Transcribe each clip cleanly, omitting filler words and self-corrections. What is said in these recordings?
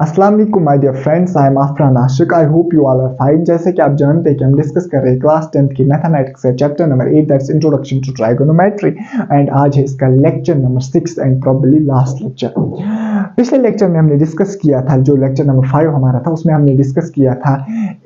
अस्सलाम वालेकुम my dear friends, I am Afran Ashiq. I hope you all are fine. जैसे कि आप जानते हैं कि हम डिस्कस कर रहे हैं क्लास 10th की मैथमेटिक्स से chapter number 8 that's introduction to trigonometry and आज है इसका lecture number 6 and probably last lecture. पिछले लेक्चर में हमने डिस्कस किया था, जो लेक्चर नंबर 5 हमारा था, उसमें हमने डिस्कस किया था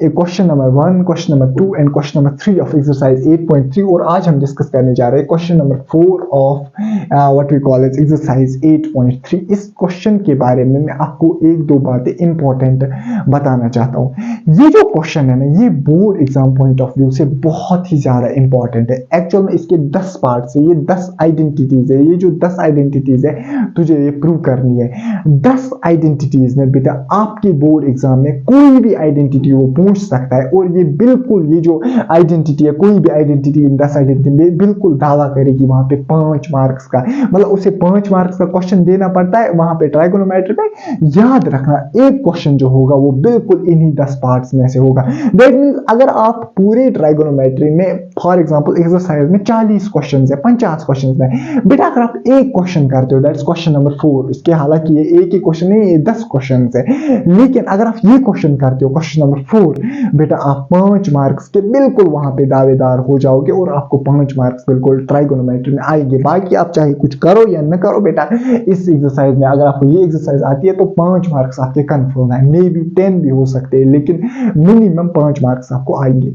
question number 1, question number 2 and question number 3 of exercise 8.3 और आज हम डिस्कस करने जा रहे हैं question number 4 of what we call it exercise 8.3। इस क्वेश्चन के बारे में मैं आपको एक दो बातें इंपॉर्टेंट बताना चाहता हूं। ये जो क्वेश्चन है ना, ये board exam point of view से बहुत ही ज्यादा इंपॉर्टेंट है। एक्चुअल में इसके 10 पार्ट्स है, ये 10 आइडेंटिटीज है। ये जो 10 आइडेंटिटीज है तुझे ये प्रूव करनी है। 10 आइडेंटिटीज में बेटा आपके बोर्ड एग्जाम में कोई भी आइडेंटिटी वो पूछ सकता है और ये बिल्कुल, ये जो आइडेंटिटी है, कोई भी आइडेंटिटी इन 10 आइडेंटिटी में बिल्कुल दावा करेगी वहां पे 5 मार्क्स का, मतलब उसे 5 मार्क्स का क्वेश्चन देना पड़ता है वहां पे ट्राइगोनोमेट्री में। याद रखना, एक क्वेश्चन जो होगा वो बिल्कुल इन्हीं 10 पार्ट्स में से होगा। दैट मींस अगर आप पूरे ट्राइगोनोमेट्री में फॉर एग्जांपल एक्सरसाइज में 40 क्वेश्चंस है, 50 क्वेश्चंस है बेटा, अगर आप एक क्वेश्चन करते हो दैट्स क्वेश्चन नंबर 4, इसके हालांकि ये एक ही क्वेश्चन नहीं, ये 10 क्वेश्चंस है, लेकिन अगर आप ये क्वेश्चन करते हो क्वेश्चन नंबर 4 बेटा, आप 5 मार्क्स के बिल्कुल वहां पे दावेदार हो जाओगे और आपको 5 मार्क्स बिल्कुल ट्राइगोनोमेट्री में आएंगे। बाकी आप चाहे कुछ करो या न करो बेटा, इस एक्सरसाइज में अगर आपको ये एक्सरसाइज आती है तो 5 मार्क्स आपके कंफर्म है, मे बी 10 भी हो सकते हैं, लेकिन मिनिमम 5 मार्क्स आपको आएंगे।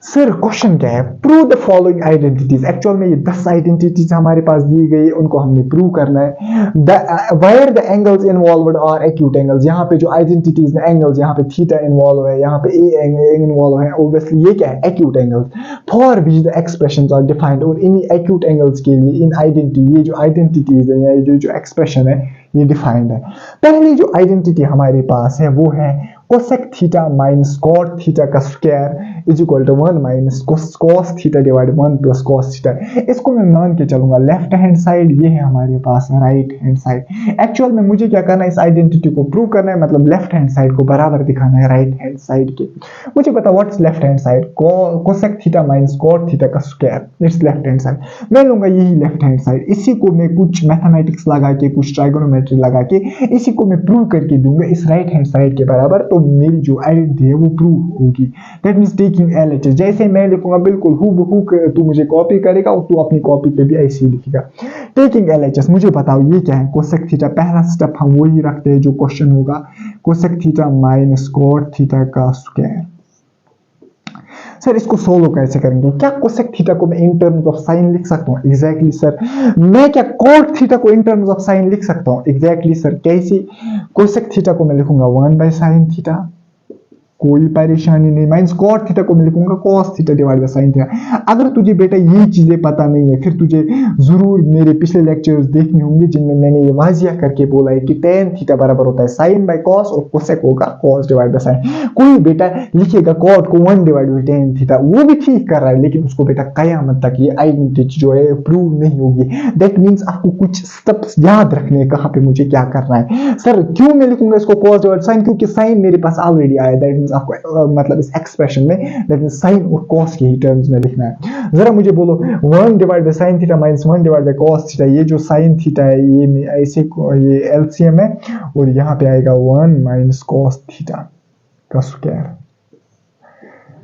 सर क्वेश्चन क्या है? Prove the following identities. Actual में ये 10 आइडेंटिटीज हमारे पास दी गई, उनको हमने प्रूव करना है। Where the angles involved are acute angles. यहाँ पे जो आइडेंटिटीज में एंगल्स, यहाँ पे थीटा इन्वॉल्व है, यहाँ पे ए इन्वॉल्व है, ऑब्वियसली ये क्या है? Acute angles. For which the expressions are defined. और इन एक्यूट एंगल्स के लिए इन आइडेंटिटी, ये जो आइडेंटिटीज है या जो एक्सप्रेशन है ये डिफाइंड है। पहली जो आइडेंटिटी हमारे पास है वो है cosec theta minus cot theta का square is equal to 1 minus cos theta divide 1 plus cos theta. इसको मैं मान के चलूंगा लेफ्ट हैंड साइड, ये है हमारे पास राइट हैंड साइड। एक्चुअल में मुझे क्या करना है, इस आइडेंटिटी को प्रूव करना है, मतलब लेफ्ट हैंड साइड को बराबर दिखाना है राइट हैंड साइड के। मुझे पता what's left hand side, cosec theta minus cot theta का square, it's left hand side. मैं लूंगा यही लेफ्ट हैंड साइड, इसी को मैं कुछ मैथमेटिक्स लगा के, कुछ ट्राइगोनोमेट्री लगा के इसी को मैं प्रूव करके दूंगा इस राइट हैंड साइड के बराबर, तो मेरी जो आइडेंटिटी है वो प्रूव होगी। दैट मींस टेकिंग एलएचएस, जैसे मैं लिखूंगा बिल्कुल हूबहू तू मुझे कॉपी करेगा और तू अपनी कॉपी पे भी ऐसे ही लिखेगा। टेकिंग एलएचएस, मुझे बताओ ये क्या है? Cosec theta. पहला स्टेप हम वही रखते हैं जो क्वेश्चन होगा, cosec theta minus cot theta का स्क्वायर। सर इसको सोल्व कैसे करेंगे? क्या कोसेक थीटा को मैं इन टर्म्स ऑफ साइन लिख सकता हूँ? Exactly sir. मैं क्या कॉट थीटा को इन टर्म्स ऑफ साइन लिख सकता हूँ? Exactly sir. कैसे? कोसेक थीटा को मैं लिखूंगा 1 बाय साइन थीटा, कोई परेशानी नहीं। माइनस कॉट थीटा को मैं लिखूंगा cos theta divide by sine theta. अगर तुझे बेटा ये चीजें पता नहीं है, फिर तुझे जरूर मेरे पिछले लेक्चर्स देखने होंगे जिनमें मैंने ये वाजिया करके बोला है कि tan थीटा बराबर होता है साइन बाय कॉस और कोसेक होगा कॉस डिवाइड बाय साइन। कोई बेटा लिखेगा कॉट को 1 डिवाइड बाय tan थीटा, वो भी ठीक कर रहा है, लेकिन उसको बेटा कयामत तक ये आइडेंटिटी जो है प्रूव नहीं होगी। दैट मीन्स आपको कुछ स्टेप्स याद रखने हैं कहाँ पे मुझे क्या करना है। सर क्यों मैं लिखूंगा इसको कॉस डिवाइड साइन? क्योंकि साइन मेरे पास ऑलरेडी आया। दैट आपको मतलब इस एक्सप्रेशन में दैट मींस साइन और कॉस के ही टर्म्स में लिखना है। जरा मुझे बोलो 1 divide by sine theta minus 1 divide by cos theta. ये जो साइन थीटा है ये ऐसे ये एलसीएम है और यहाँ पे आएगा 1 माइनस कॉस थीटा का स्क्वायर।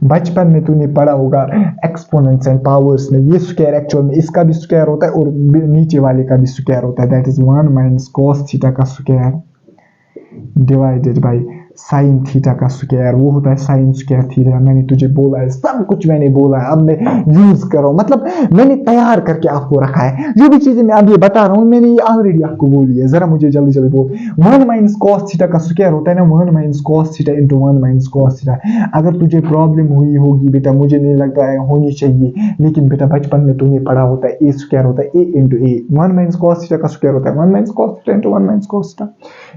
बचपन में तूने पढ़ा होगा एक्सपोनेंट्स एंड पावर्स में, ये स्क्वायर एक्चुअल में इसका भी स्क्वायर होता है और नीचे वाले का भी स्क्वायर होता है। That is 1 minus cos theta का square divided by sine theta का स्क्वायर, वो होता है साइन स्क्वायर थीटा। मैंने तुझे बोला है, सब कुछ मैंने बोला है, अब मैं यूज करो, मतलब मैंने तैयार करके आपको रखा है। जो भी चीजें मैं अब ये बता रहा हूँ मैंने ये ऑलरेडी आपको बोली है। जरा मुझे जल्दी जल्दी बोल। 1 माइनस कॉस थीटा का स्क्वायर होता है ना 1 minus cos theta into 1 minus cos theta. अगर तुझे प्रॉब्लम हुई होगी बेटा, मुझे नहीं लगता है होनी चाहिए, लेकिन बेटा बचपन में तूने पढ़ा होता है ए स्क्वायर होता है ए इंटू ए। 1 माइनस कॉस थीटा का स्क्वायर होता है 1 minus cos theta into 1 minus cos theta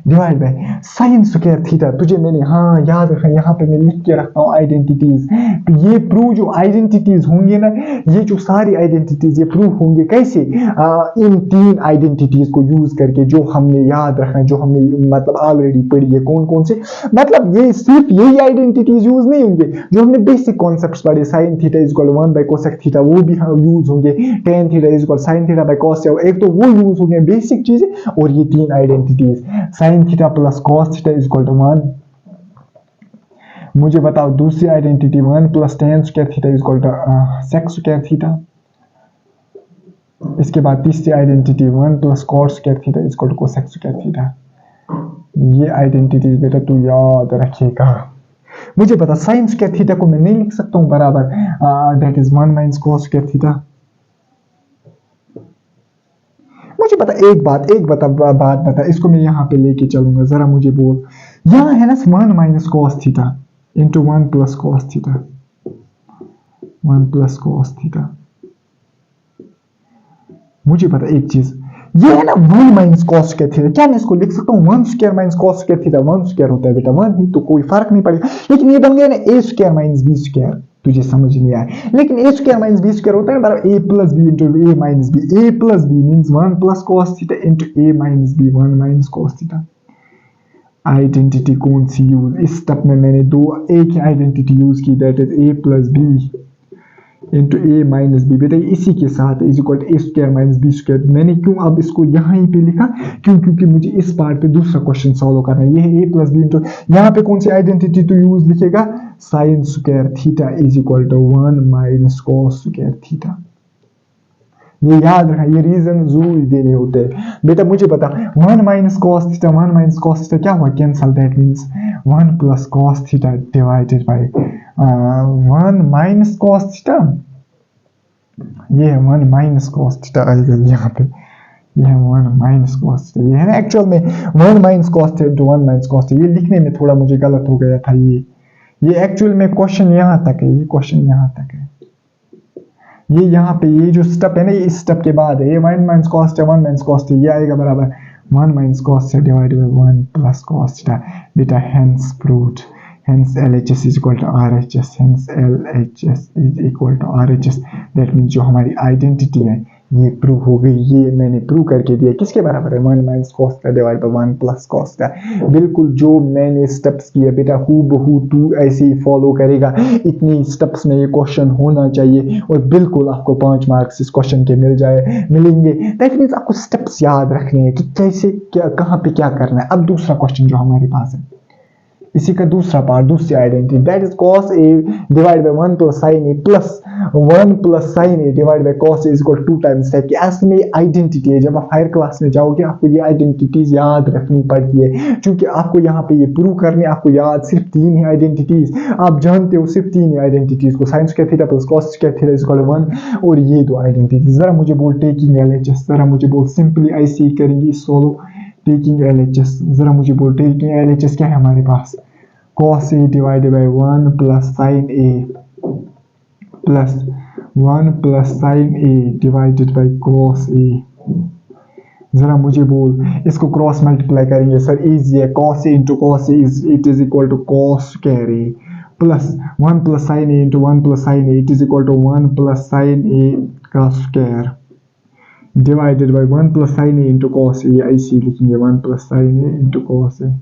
divide by sign square theta. तुझे मैंने हाँ याद रखा, यहाँ पे मैं लिख के रखता हूँ आइडेंटिटीज। तो ये प्रूव जो आइडेंटिटीज होंगे ना, ये जो सारी आइडेंटिटीज ये प्रूव होंगे कैसे? इन 3 आइडेंटिटीज को यूज करके जो हमने याद रखना, जो हमने मतलब ऑलरेडी पढ़ी है। कौन कौन से? मतलब ये सिर्फ यही आइडेंटिटीज यूज नहीं होंगे, जो हमने बेसिक कॉन्सेप्ट्स पढ़े, sine theta is equal 1 bye cosec theta वो भी यूज होंगे, tan theta is equal sine theta by cos, एक तो वो यूज होंगे बेसिक चीजें, और ये 3 identities sine theta plus cos theta is equal to 1। मुझे बताओ दूसरी identity 1 plus tan square theta is equal to sec square theta. इसके बाद तीसरी identity 1 plus cot square theta is equal to cosec square theta. ये identities बेटा तू याद रखेगा। मुझे पता साइन स्क्वायर थीटा को मैं नहीं लिख सकता हूं बराबर, that is 1 minus cos square theta. मुझे पता एक बात बता, इसको मैं यहाँ पे लेके चलूंगा, जरा मुझे बोल। यहाँ है ना 1 minus cos theta into 1 plus cos theta, 1 plus cos theta. मुझे पता एक चीज, ये है ना 1 माइनस कॉस स्क्वायर थीटा, क्या मैं इसको लिख सकता हूँ 1 square minus cos square theta? 1 square होता है बेटा 1 ही, तो कोई फर्क नहीं पड़ेगा। लेकिन ये बन गया ना A square minus B square, तुझे समझ नहीं आया। लेकिन A square minus B square होता है बराबर A plus B into A minus B. A plus B means 1 plus cos theta into A minus B, 1 minus cos theta. Identity कौन सी यूज? इस स्टेप में मैंने एक ही आइडेंटिटी यूज की, that is A plus B into A minus B. बेटा इसी के साथ is equal to A square minus B square. मैंने क्यों अब इसको यहाँ ही पे लिखा? क्योंकि मुझे इस पार्ट पे दूसरा क्वेश्चन सॉल्व करना है। ये है ए प्लस बी इंटू, यहाँ पे कौन सी आइडेंटिटी तो यूज लिखेगा? Sine square theta is equal to 1 minus cos square theta. ये याद रखना, ये रीजन जरूर देने होते हैं बेटा। मुझे पता 1 minus cos theta, 1 minus cos theta क्या हुआ? Cancel, that means 1 plus cos theta divided by 1 minus cos theta. ये है 1 माइनस कॉस थीटा आएगा यहाँ पे, ये है 1 माइनस कॉस थीटा। ये है ना एक्चुअल में 1 minus cos theta two 1 minus cos theta. ये लिखने में थोड़ा मुझे गलत हो गया था। ये एक्चुअल में क्वेश्चन यहाँ तक है, ये क्वेश्चन यहाँ तक है। ये यहाँ पे ये जो स्टेप है ना, ये इस स्टेप के बाद है। ये 1 minus cos theta 1 minus cos theta, ये आएगा बराबर 1 minus cos theta divided by 1 plus cos theta. बेटा hence proved, hence LHS is equal to RHS, hence LHS is equal to RHS। that means जो हमारी आइडेंटिटी है ये prove हो गई। ये मैंने प्रूव करके दिया। किसके बराबर है? 1 minus cos theta divide by 1 plus cos theta. बिल्कुल जो मैंने स्टेप्स किए बेटा हूबहू तू ऐसे ही फॉलो करेगा। इतनी स्टेप्स में ये क्वेश्चन होना चाहिए और बिल्कुल आपको 5 मार्क्स इस क्वेश्चन के मिलेंगे। दैट मीन्स आपको स्टेप्स याद रखने हैं कि कैसे क्या कहाँ पे क्या करना है। अब दूसरा क्वेश्चन जो हमारे पास है, इसी का दूसरा पार्ट, दूसरी identity, that is cos a divide by 1 plus sin a plus 1 plus sin a divide by cos a is equal 2 times sec। ऐसे में आइडेंटिटी है, जब आप हायर क्लास में जाओगे आपको ये आइडेंटिटीज याद रखनी पड़ती है, क्योंकि आपको यहाँ पे ये प्रूव करने आपको याद सिर्फ 3 ही आइडेंटिटीज आप जानते हो, सिर्फ 3 ही आइडेंटिटीज को, sin square theta plus cos square theta is equal 1 और ये 2 आइडेंटिटीज। जरा मुझे बोल टेकिंग LHS, जरा मुझे बोल सिंपली ऐसे ही करेंगे सोलो टेकिंग LHS। जरा मुझे बोल टेकिंग LHS क्या है हमारे पास? cos a divided by 1 plus sin a plus 1 plus sin a divided by cos a। जरा मुझे बोल, इसको क्रॉस मल्टीप्लाई करेंगे सर, इजी है। cos a into cos a it is equal to cos square a plus 1 plus sin a into 1 plus sin a it is equal to 1 plus sin a का square divided by 1 plus sin a into cos a। ऐसे लिखेंगे 1 plus sin a into cos a।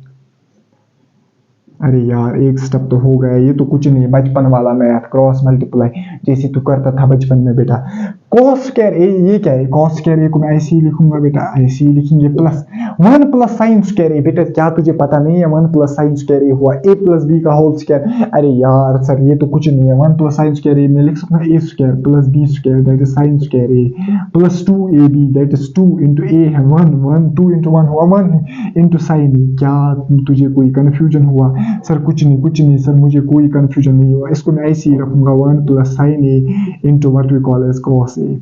अरे यार एक step तो हो गया, ये तो कुछ नहीं, बचपन वाला मैथ, क्रॉस मल्टीप्लाई जैसे तू करता था बचपन में बेटा। cos स्क्वायर ए, ये क्या है? cos स्क्वायर ए को मैं ऐसे ही लिखूंगा बेटा, ऐसे ही लिखेंगे plus 1 plus sin square A. बेटा क्या तुझे पता नहीं है 1 प्लस sin स्क्वायर ए हुआ a प्लस b का होल स्क्वायर? अरे यार सर ये तो कुछ नहीं है। 1 प्लस sin स्क्वायर ए में लिख सकता हूँ a square plus b square that is sin square A plus 2ab that is 2 into a है 1 2 इंटू 1 हुआ 1 इंटू sin ए। क्या तुझे कोई कंफ्यूजन हुआ? सर कुछ नहीं सर, मुझे कोई कंफ्यूजन नहीं हुआ। इसको मैं ऐसे ही रखूंगा 1 plus sin a into what we call as cos a।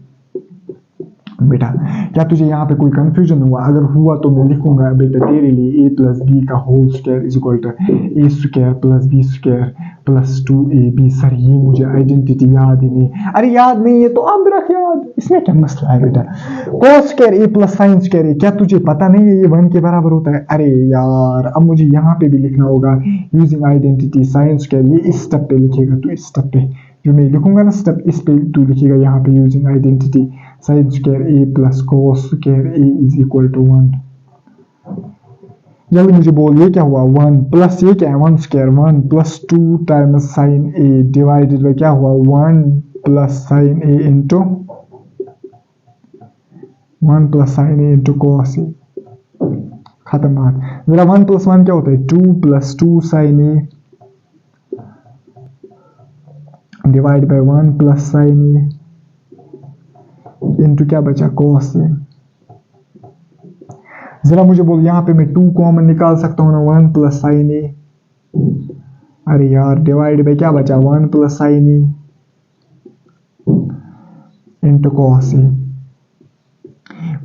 बेटा क्या तुझे यहाँ पे कोई कंफ्यूजन हुआ? अगर हुआ तो मैं लिखूंगा बेटा तेरे लिए a प्लस बी का whole square is equal to a square plus b square plus 2ab। Sir ये मुझे आइडेंटिटी याद ही नहीं। अरे याद नहीं है तो अब रख याद, इसमें क्या मसला है बेटा? cos square a plus sin square a, क्या तुझे पता नहीं है ये 1 के बराबर होता है? अरे यार अब मुझे यहाँ पे भी लिखना होगा यूजिंग आइडेंटिटी sin स्क्वायर। ये इस स्टेप पे लिखेगा तो इस स्टेप पे जो मैं लिखूंगा ना स्टेप, इस पे तू लिखेगा यहाँ पे using identity sin square a plus cos square a is equal to 1। जल्दी मुझे बोल ये क्या हुआ? 1 प्लस ये क्या है? 1 square 1 plus 2 times sin a divided bye क्या हुआ? 1 plus sin a into 1 plus sin a into cos a। खत्म बात। जरा 1 + 1 क्या होता है, 2 + 2 sin A divide by 1 + sin A into क्या बचा, cos A। जरा मुझे बोल, यहाँ पे मैं 2 कॉमन निकाल सकता हूँ ना, 1 + sin A। अरे यार डिवाइड बाई क्या बचा, 1 + sin A into cos A।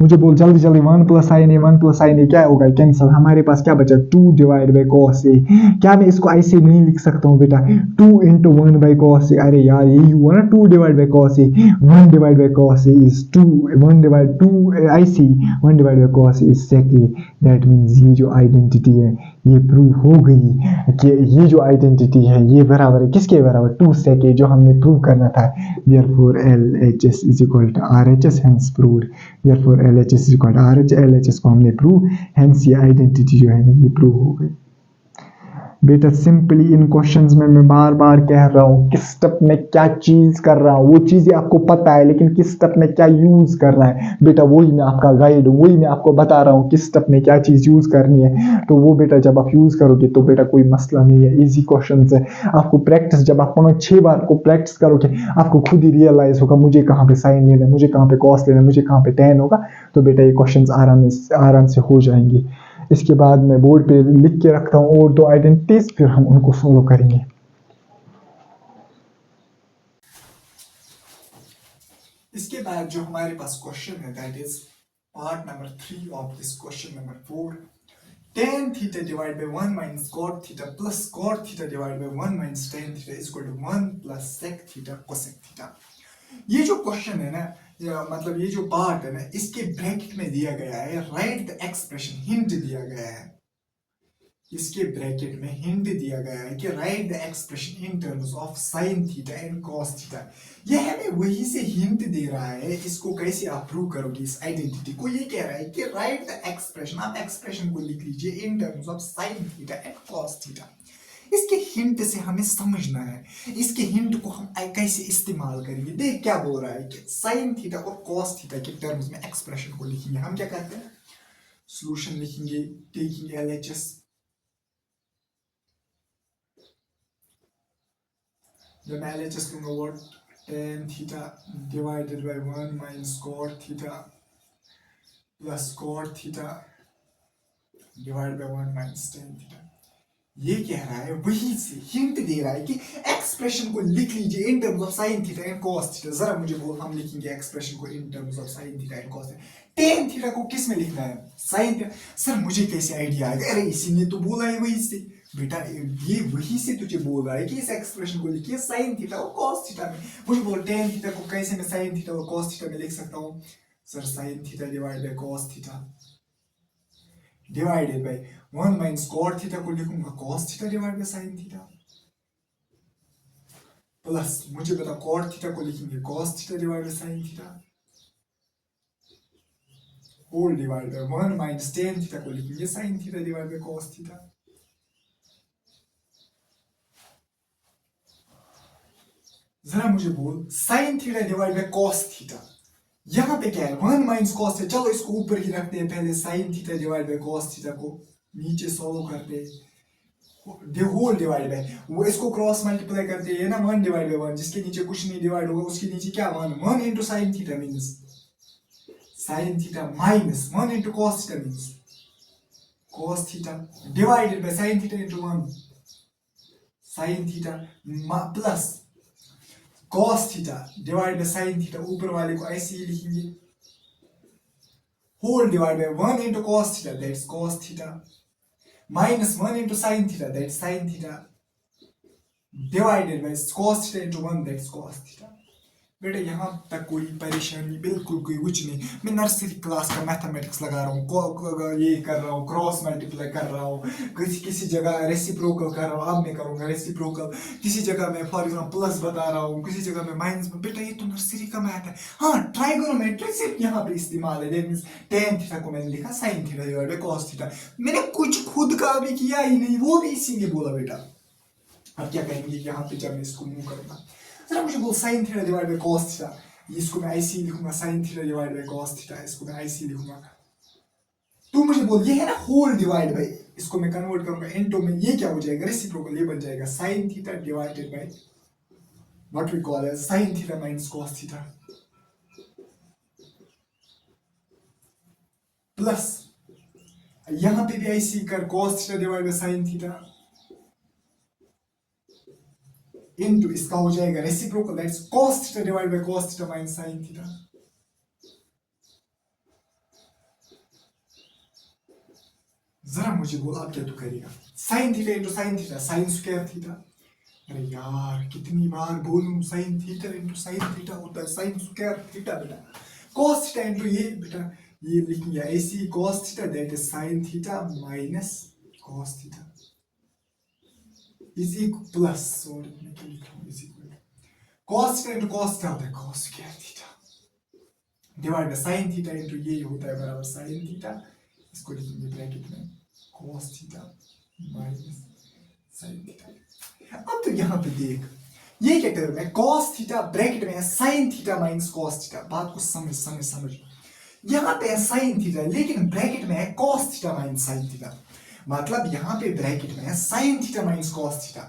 मुझे बोल जल्दी जल्दी, 1 + sin A 1 + sin A क्या होगा, कैंसिल। हमारे पास क्या बचा, 2 डिवाइड बाई cos A। क्या मैं इसको ऐसे नहीं लिख सकता हूँ बेटा, 2 × 1 बाई cos A। अरे यार यही हुआ ना, 2 divide by cos A, 1 divide by cos A is 2, 1 divide 2 ऐसे 1 divide by cos A is sec A। That means ये जो आइडेंटिटी है ये प्रूव हो गई कि ये जो आइडेंटिटी है ये बराबर है किसके बराबर, 2 sec A, जो हमने प्रूव करना था। Therefore LHS is equal to RHS, hence proved. therefore LHS is equal to RH, LHS को हमने प्रूव, हेंस ये आइडेंटिटी जो है ना ये प्रूव हो गई। बेटा सिंपली इन क्वेश्चंस में मैं बार बार कह रहा हूँ किस स्टेप में क्या चीज कर रहा हूँ, वो चीजें आपको पता है लेकिन किस स्टेप में क्या यूज करना है बेटा, वही मैं आपका गाइड हूँ, वही मैं आपको बता रहा हूँ किस स्टेप में क्या चीज यूज करनी है। तो वो बेटा जब आप यूज करोगे तो बेटा कोई मसला नहीं है, इजी क्वेश्चन है। आपको प्रैक्टिस, जब आप 5-6 बार को प्रैक्टिस करोगे आपको खुद ही रियलाइज होगा मुझे कहाँ पे साइन लेना है, मुझे कहाँ पे कॉस लेना है, मुझे कहाँ पे टेन होगा। तो बेटा ये क्वेश्चन आराम से हो जाएंगे। इसके बाद मैं बोर्ड पे लिख के रखता हूँ और 2 आइडेंटिटीज, फिर हम उनको फॉलो करेंगे। इसके बाद जो हमारे पास क्वेश्चन है that is part number 3 of this question number 4, tan theta divided by 1 minus cot theta plus cot theta divided by 1 minus tan theta is equal to 1 plus sec theta cosec theta। ये जो question है ना, मतलब ये जो part है ना, इसके ब्रैकेट में दिया गया है राइट द एक्सप्रेशन, हिंट दिया गया है, इसके ब्रैकेट में हिंट दिया गया है कि right the expression in terms of sine theta and cos theta. ये हमें वही से हिंट दे रहा है, इसको कैसे आप प्रूव करोगे इस आइडेंटिटी को। ये कह रहा है कि राइट द एक्सप्रेशन, आप एक्सप्रेशन को लिख लीजिए in terms of sine theta and cos theta. इसके हिंट से हमें समझना है, इसके हिंट को हम कैसे इस्तेमाल करेंगे। देख क्या बोल रहा है कि साइन थीटा और कॉस थीटा के टर्म्स में एक्सप्रेशन को लिखेंगे। हम क्या करते हैं, सॉल्यूशन लिखेंगे टेकिंग LHS। जब मैं LHS लूंगा वो tan theta divided by 1 minus cot theta plus cot theta divide by 1 minus tan theta. ये कह रहा है, वही से हिंट दे रहा है कि एक्सप्रेशन को लिख लीजिए in terms of sine theta and cos theta. जरा मुझे बोल, हम लिखेंगे एक्सप्रेशन को in terms of sine theta and cos theta. tan theta को किस में लिखना है, साइन थीटा। सर मुझे कैसे आइडिया आएगा, अरे इसी ने तो बोला है वही से। बेटा ये वही से तुझे बोल रहा है कि इस एक्सप्रेशन को लिखिए साइन थीटा और cos थीटा में। मुझे बोल tan थीटा को कैसे मैं साइन थीटा और cos थीटा में लिख सकता हूँ। Sir sine theta divide by cos theta divided by 1 minus cot theta को लिखूंगा cos theta divide by sin theta plus मुझे पता cot थीटा को लिखेंगे cos theta divide by sin theta whole divide by 1 minus tan theta को लिखेंगे sin theta divide by cos theta. जरा मुझे बोल, sin theta divide by cos theta, यहाँ पे क्या है 1 माइनस cos थीटा। चलो इसको ऊपर ही रखते हैं पहले, sin theta divide by cos theta को नीचे सॉल्व करते हैं, होल डिवाइड बाय, वो इसको क्रॉस मल्टीप्लाई करते हैं ना, 1 डिवाइड बाय 1, जिसके नीचे कुछ नहीं डिवाइड होगा उसके नीचे क्या 1 into sine theta means sine theta minus 1 into cos theta means cos theta divided by sine theta into 1 sine theta plus cos theta divide by sine theta, ऊपर वाले को ऐसे ही लिखेंगे whole divide by 1 into cos theta that's cos theta minus 1 into sine theta that's sine theta divided by cos theta into 1 that's cos theta. बेटा यहाँ तक कोई परेशानी बिल्कुल कोई कुछ नहीं, मैं नर्सरी क्लास का मैथमेटिक्स लगा रहा हूँ, ये कर रहा हूँ, क्रॉस मल्टीप्लाई कर रहा हूँ, किसी जगह रेसिप्रोकल कर रहा हूँ, अब मैं करूँगा रेसिप्रोकल, किसी जगह मैं फॉर एग्जाम्पल प्लस बता रहा हूँ, किसी जगह मैं माइनस। बेटा ये तो नर्सरी का मैथ है। हाँ ट्राइगोनोमेट्री सिर्फ यहाँ पे इस्तेमाल है, दैट मींस tan थीटा को मैंने लिखा sin theta divide by cos theta, मैंने कुछ खुद का भी किया ही नहीं, वो भी इसी ने बोला। बेटा अब क्या कहेंगे यहाँ पे जब मैं इसको मूव करूंगा, जरा मुझे बोल sin theta divide by cos theta, इसको मैं ऐसे ही लिखूंगा sin theta divide by cos theta, इसको मैं ऐसे ही लिखूंगा तू मुझे बोल, ये है ना होल डिवाइड बाई, इसको मैं कन्वर्ट करूंगा इनटू में, ये क्या हो जाएगा रेसिप्रोकल, ये बन जाएगा sine theta divided by what we call as sine theta minus cos theta plus यहां पे भी ऐसी कर cos theta divide by sine theta into इसका हो जाएगा reciprocal, that's cos theta divide by cos theta minus sine theta. जरा मुझे बोल आप क्या तो करेगा, sine theta into sine theta sine square theta, अरे यार कितनी बार बोलूं, sine theta into sine theta होता है साइन स्क्वायर थीटा बेटा, कॉस थीटा इंटू ये बेटा ये लिखेंगे ऐसी cos theta that is sine theta minus cos theta is equal plus, sorry मैं क्या लिख रहा हूं, is equal cos theta into cos theta होता है cos square theta divide by sine theta into ये होता है बराबर साइन थीटा, इसको लिखेंगे ब्रैकेट में cos theta minus sin theta. अब तो यहाँ पे देख ये क्या टर्म है, cos थीटा ब्रैकेट में है sin theta minus cos theta, बात को समझ समझ समझ, यहाँ पे है sin थीटा लेकिन ब्रैकेट में है cos theta minus sin theta, मतलब यहाँ पे ब्रैकेट में है sin theta minus cos theta,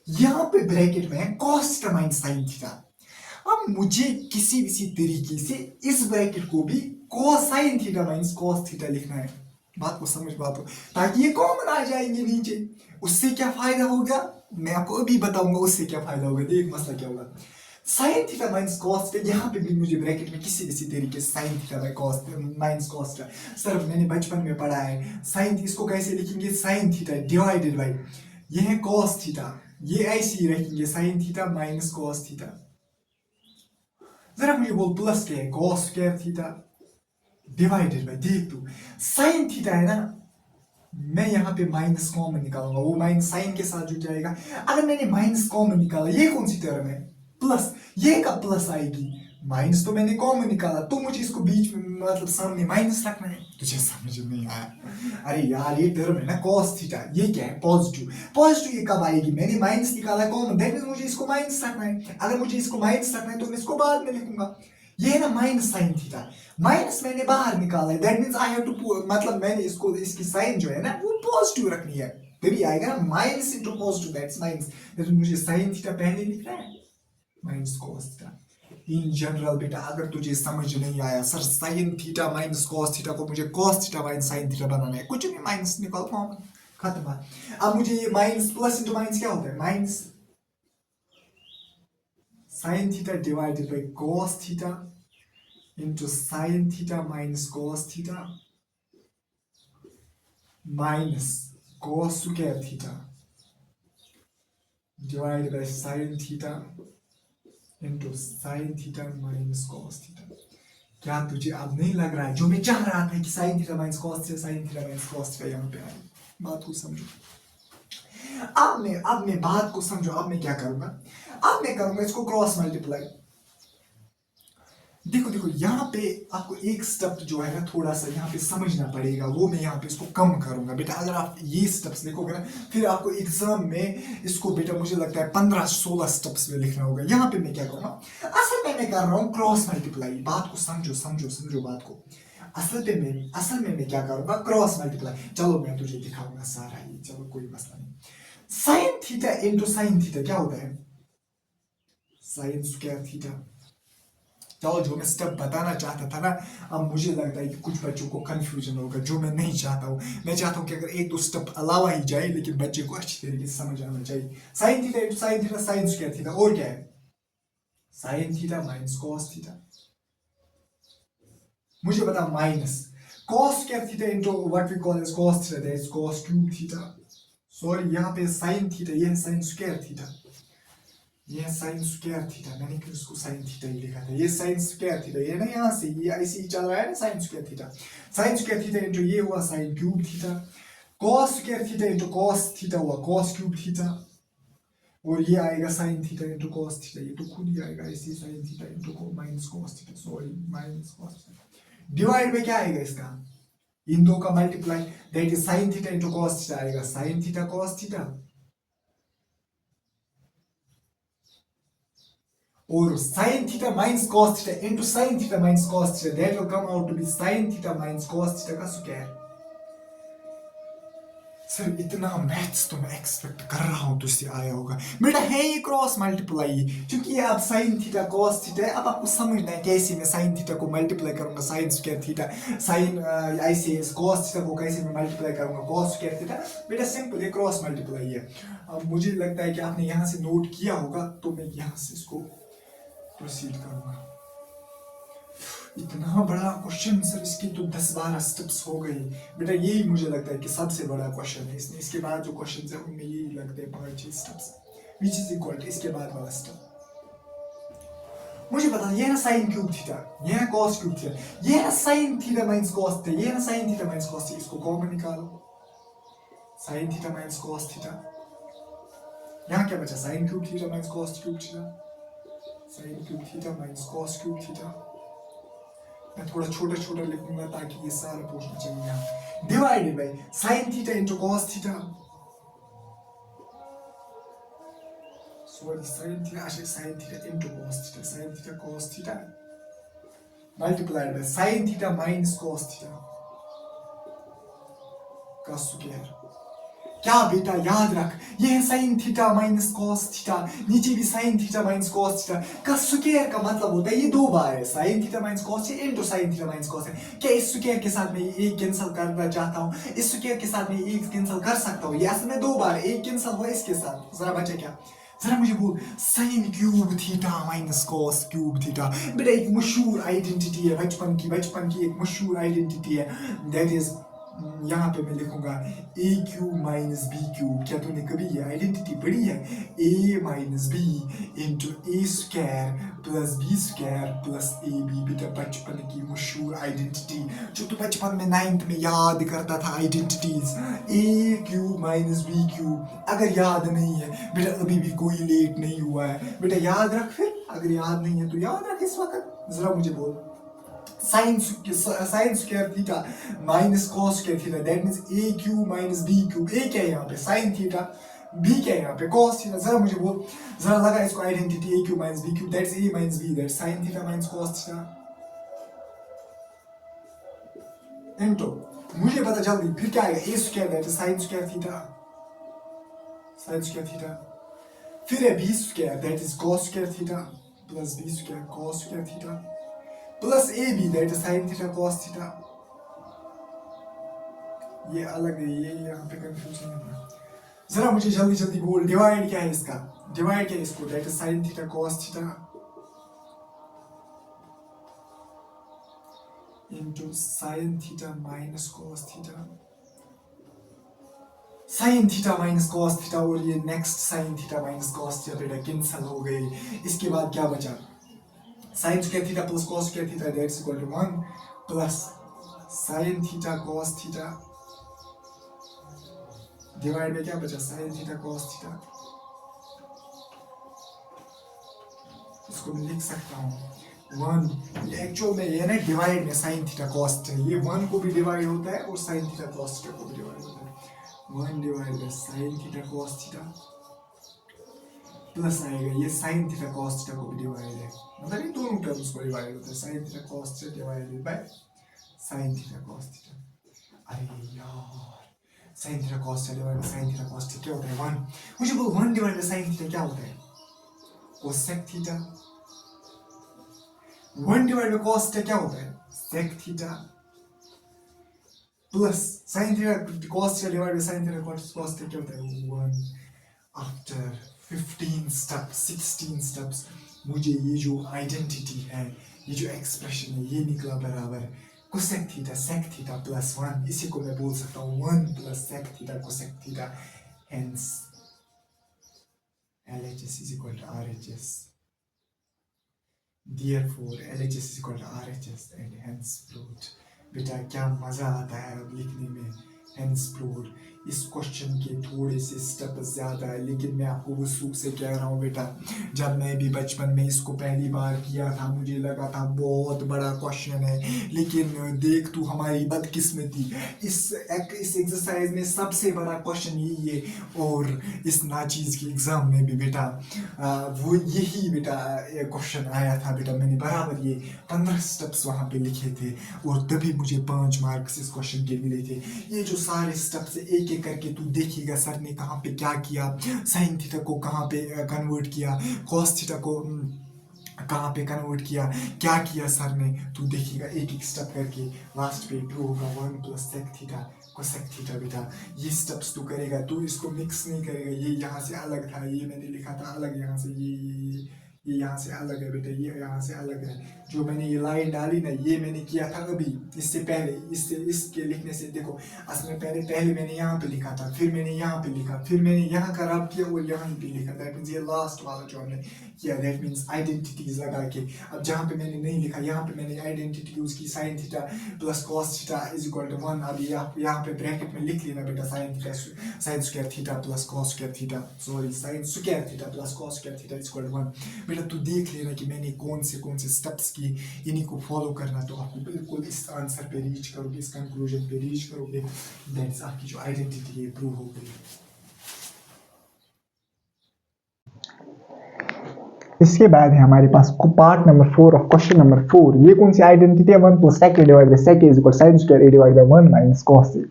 यहाँ पे ब्रैकेट में है cos theta minus sin theta. अब मुझे किसी तरीके से इस ब्रैकेट को भी cosine theta minus cos theta लिखना है, बात को समझ बात हो, ताकि ये कॉमन आ जाएंगे नीचे, उससे क्या फायदा होगा मैं आपको अभी बताऊंगा, उससे क्या फायदा होगा, देख मसला क्या होगा, sign theta minus cos theta, यहाँ पे भी मुझे ब्रैकेट में किसी तरीके से sine theta by cos minus cos theta, sir मैंने बचपन में पढ़ा है साइन, इसको कैसे लिखेंगे साइन थीटा डिवाइडेड बाई ये है cos थीटा, ये ऐसे ही रखेंगे sign theta minus cos theta, जरा मुझे बोल प्लस क्या है cos square theta divided bye, देख तू साइन थीटा है ना, मैं यहाँ पे माइनस कॉमन निकालूंगा, वो माइनस साइन के साथ जुड़ जाएगा, अगर मैंने माइनस कॉमन निकाला ये कौन सी टर्म है प्लस, ये का प्लस आएगी, माइनस तो मैंने कॉमन निकाला तो मुझे इसको बीच में मतलब सामने माइनस रखना है, तुझे समझ नहीं आया, अरे यार ये टर्म है ना cos थीटा, ये क्या है पॉजिटिव, पॉजिटिव ये कब आएगी, मैंने माइनस निकाला कॉमन, दैट मींस मुझे इसको माइनस रखना है, अगर मुझे इसको माइनस रखना है तो मैं इसको बाद में लिखूंगा, ये है ना माइनस साइन थीटा, माइनस मैंने बाहर निकाला है, that means I have to मतलब मैंने इसको इसकी साइन जो है ना वो पॉजिटिव रखनी है, तभी आएगा ना minus into positive that's minus, that मुझे साइन थीटा पहले लिखना है minus cos theta. In general बेटा अगर तुझे समझ नहीं आया sir sine theta minus cos theta को मुझे cos theta minus sine theta बनाना है, कुछ भी माइनस निकाल कॉमन खत्म बात। अब मुझे ये माइनस प्लस इनटू माइनस क्या होता है, minus sine theta divided by cos theta into sin theta minus cos theta minus cos square theta divided by sin theta into sin theta minus cos theta। क्या तुझे अब नहीं लग रहा है जो मैं चाह रहा था कि sin theta minus cos theta sin theta minus cos theta यहाँ पे आए, बात को समझो, अब मैं बात को समझो, अब मैं क्या करूंगा, अब मैं करूंगा इसको क्रॉस मल्टीप्लाई, देखो देखो यहाँ पे आपको एक स्टेप जो है ना थोड़ा सा यहाँ पे समझना पड़ेगा, वो मैं यहाँ पे इसको कम करूंगा बेटा, अगर आप ये स्टेप्स लिखोगे ना फिर आपको एग्जाम में इसको बेटा मुझे लगता है 15-16 स्टेप्स में लिखना होगा। यहाँ पे मैं क्या करूँगा, असल में मैं कर रहा हूँ क्रॉस मल्टीप्लाई, बात को समझो समझो समझो बात को, असल में मैं क्या करूँगा क्रॉस मल्टीप्लाई, चलो मैं तुझे दिखाऊंगा सारा ये, चलो कोई मसला नहीं, sign theta into sine theta क्या होता है साइन स्क्वायर थीटा। चलो जो मैं स्टेप बताना चाहता था ना, अब मुझे लगता है कि कुछ बच्चों को कंफ्यूजन होगा, जो मैं नहीं चाहता हूँ, मैं चाहता हूँ कि अगर एक दो स्टेप अलावा ही जाए लेकिन बच्चे को अच्छी तरीके से समझ आना चाहिए। Sine theta into sine theta sine square theta, और क्या है sine theta minus cos theta, मुझे बता minus cos square theta into what we call as cos theta, that is cos cube theta, sorry यहाँ पे साइन थीटा, ये है sine square theta, ये साइन स्क्वायर थीटा, मैंने फिर उसको साइन थीटा ही लिखा था, ये साइन स्क्वायर थीटा, ये ना यहाँ से ये ऐसे ही चल रहा है ना sign square theta, sine square theta into ये हुआ sign cube theta, cos square theta into cos theta हुआ कॉस क्यूब थीटा, और ये आएगा sign theta into cos theta, ये तो खुद ही आएगा ऐसे sign theta into minus cos theta, sorry minus cos theta, divide में क्या आएगा इसका इन दो का multiply, that is sine theta into cos theta आएगा साइन थीटा कॉस थीटा, और sin theta minus cos theta into sin theta minus cos theta, that will come out to be sin theta minus cos theta का square, sir इतना maths तो मैं expect कर रहा हूँ तुझसे आया होगा बेटा, है ये क्रॉस मल्टीप्लाई, क्योंकि ये अब साइन थीटा कॉस थीटा है। अब आपको समझना है कैसे मैं साइन थीटा को मल्टीप्लाई करूंगा साइन स्क्वायर थीटा, साइन ऐसे कॉस थीटा को कैसे मैं मल्टीप्लाई करूंगा कॉस स्क्वायर थीटा। बेटा सिंपल है, क्रॉस मल्टीप्लाई है। अब मुझे लगता है कि आपने यहाँ से नोट किया होगा, तो मैं यहाँ से इसको प्रोसीड करूंगा। इतना बड़ा क्वेश्चन सर, इसकी तो 10-12 स्टेप्स हो गई बेटा। यही मुझे लगता है कि सबसे बड़ा क्वेश्चन है इसमें। इसके बाद जो क्वेश्चन है उनमें यही लगते हैं 5-6 steps, which is equal to इसके बाद वाला स्टेप। मुझे पता ये ना साइन क्यूब थीटा, ये ना कॉस क्यूब थीटा, ये ना sign theta minus cos theta, ये ना sign theta minus cos theta. इसको कॉमन निकालो, sign theta minus cos theta. यहाँ क्या बचा, sign cube theta minus cos cube theta, sign cube theta minus cos cube theta. मैं थोड़ा छोटा छोटा लिखूंगा ताकि ये सारा पूछना चाहिए यहाँ। Divided by sine theta into cos theta, sorry sine theta, अच्छा sine theta into cos theta, sine theta cos theta multiplied by sine theta minus cos theta का स्क्वायर। क्या बेटा याद रख, ये है sine theta minus cos theta, नीचे भी sine theta minus cos theta का स्क्वायर का मतलब होता है ये दो बार है, साइन थीटा माइनस कॉस है into sine theta minus cos है। क्या इस स्क्वायर के साथ मैं एक कैंसिल करना चाहता हूँ, इस स्क्वायर के साथ मैं एक कैंसिल कर सकता हूँ, ये असल में दो बार, एक कैंसिल हुआ इसके साथ। जरा बचा क्या, जरा मुझे बोल, sign cube theta minus cos cube theta. बेटा एक मशहूर आइडेंटिटी है बचपन की एक मशहूर आइडेंटिटी है, दैट इज यहाँ पे मैं लिखूंगा A cube minus B cube. क्या तूने कभी ये आइडेंटिटी पढ़ी है, A minus B into A square plus B square plus A B. बेटा बचपन की मशहूर आइडेंटिटी जो तू बचपन में 9th में याद करता था आइडेंटिटीज, ए क्यूब माइनस बी क्यूब। अगर याद नहीं है बेटा अभी भी कोई लेट नहीं हुआ है, बेटा याद रख। फिर अगर याद नहीं है तो याद रख इस वक्त। जरा मुझे बोल, sine square theta minus cos square theta, that means A cube minus B cube. A क्या है यहाँ पे, साइन थीटा, बी क्या है यहाँ पे, कॉस थीटा। जरा मुझे बोल, जरा लगा इसको identity, A cube minus B cube that's A minus B, that's sine theta minus cos theta into, मुझे पता जल्दी फिर क्या आएगा, A square that is sine square theta, sine square theta. फिर है B square that is cos square theta plus B square cos square theta plus A B that is sine theta cos theta. ये अलग है, ये यहाँ पे confusion है। जरा मुझे जल्दी जल्दी बोल, डिवाइड क्या है इसका, डिवाइड क्या है इसको, that is sine theta cos theta into sine theta minus cos theta, sine theta minus cos theta. और ये next sine theta minus cos theta बेटा कैंसिल हो गई। इसके बाद क्या बचा, sine square theta plus cos square theta that's equal to 1 plus sine theta cos theta divide में क्या बचा, साइन थीटा कॉस थीटा। इसको मैं लिख सकता हूँ 1, ये एक्चुअल में ये ना डिवाइड में साइन थीटा कॉस थीटा, ये 1 को भी डिवाइड होता है और साइन थीटा कॉस थीटा को भी डिवाइड होता है। 1 divide by sine theta cos theta plus आएगा ये साइन थीटा कॉस थीटा को भी डिवाइड है, मतलब ये दोनों टर्म्स को डिवाइड होता है, sine theta cos theta divided by sine theta cos theta. अरे यार, sign theta cos theta divided by sine theta cos theta क्या होता है 1। मुझे बोल 1 डिवाइडेड बाय साइन थीटा क्या होता है, cosec theta. 1 divided by cos theta क्या होता है, sec theta plus sine theta cos theta divided by sine theta cos theta क्या होता है 1। आफ्टर 15 steps 16 steps मुझे ये जो आइडेंटिटी है, ये जो एक्सप्रेशन है, ये निकला बराबर cosec theta sec theta plus 1। इसी को मैं बोल सकता हूँ 1 plus sec theta cosec theta, hence LHS is equal to RHS, therefore LHS is equal to RHS and hence proved। बेटा क्या मजा आता है अब लिखने में, hence proved। इस क्वेश्चन के थोड़े से स्टेप ज्यादा है, लेकिन मैं आपको वसूख से कह रहा हूँ बेटा, जब मैं भी बचपन में इसको पहली बार किया था मुझे लगा था बहुत बड़ा क्वेश्चन है, लेकिन देख तू हमारी बदकिस्मती, इस एक्सरसाइज में सबसे बड़ा क्वेश्चन यही है। और इस नाचीज के एग्जाम में भी बेटा वो यही बेटा क्वेश्चन आया था बेटा, मैंने बराबर ये 15 स्टेप्स वहाँ पे लिखे थे और तभी मुझे 5 मार्क्स इस क्वेश्चन के मिले थे। ये जो सारे स्टेप्स एक एक करके तू देखेगा सर ने कहाँ पे क्या किया, साइन थीटा को कहाँ पे कन्वर्ट किया, कॉस थीटा को कहाँ पे कन्वर्ट किया, क्या किया सर ने, तू देखेगा एक एक स्टेप करके। लास्ट पे प्रूव होगा 1 plus sec theta cosec theta बेटा। ये स्टेप्स तू करेगा, तू इसको मिक्स नहीं करेगा। ये यहाँ से अलग था, ये मैंने लिखा था अलग, यहाँ से ये यहाँ से अलग है बेटा, ये यहाँ से अलग है। जो मैंने ये लाइन डाली ना, ये मैंने किया था अभी, इससे पहले, इसके लिखने से देखो, असल में पहले मैंने यहाँ पे लिखा था, फिर मैंने यहाँ पे लिखा, फिर मैंने यहाँ का रब किया और यहाँ पे लिखा। दैट मीन्स ये लास्ट वाला जो हमने किया, दैट मीन्स आइडेंटिटीज लगा के। अब जहाँ पे मैंने नहीं लिखा, यहाँ पे मैंने आइडेंटिटी यूज की, sine theta plus cos theta is equal to 1। अब यहाँ पे ब्रैकेट में लिख लेना बेटा, sine square theta plus cos square theta, sorry sine square theta plus cos square theta is equal to 1। बेटा तू देख लेना कि मैंने कौन से स्टेप्स की, इन्हीं को फॉलो करना, तो आपको बिल्कुल इस आंसर पे रीच करोगे, इस कंक्लूजन पे रीच करोगे। दैट्स आपकी जो आइडेंटिटी है प्रूव हो गई। इसके बाद है हमारे पास part number 4 of question number 4। ये कौन सी आइडेंटिटी है? 1 plus sec divide by sec is equal sine square A divide by 1 minus cos A.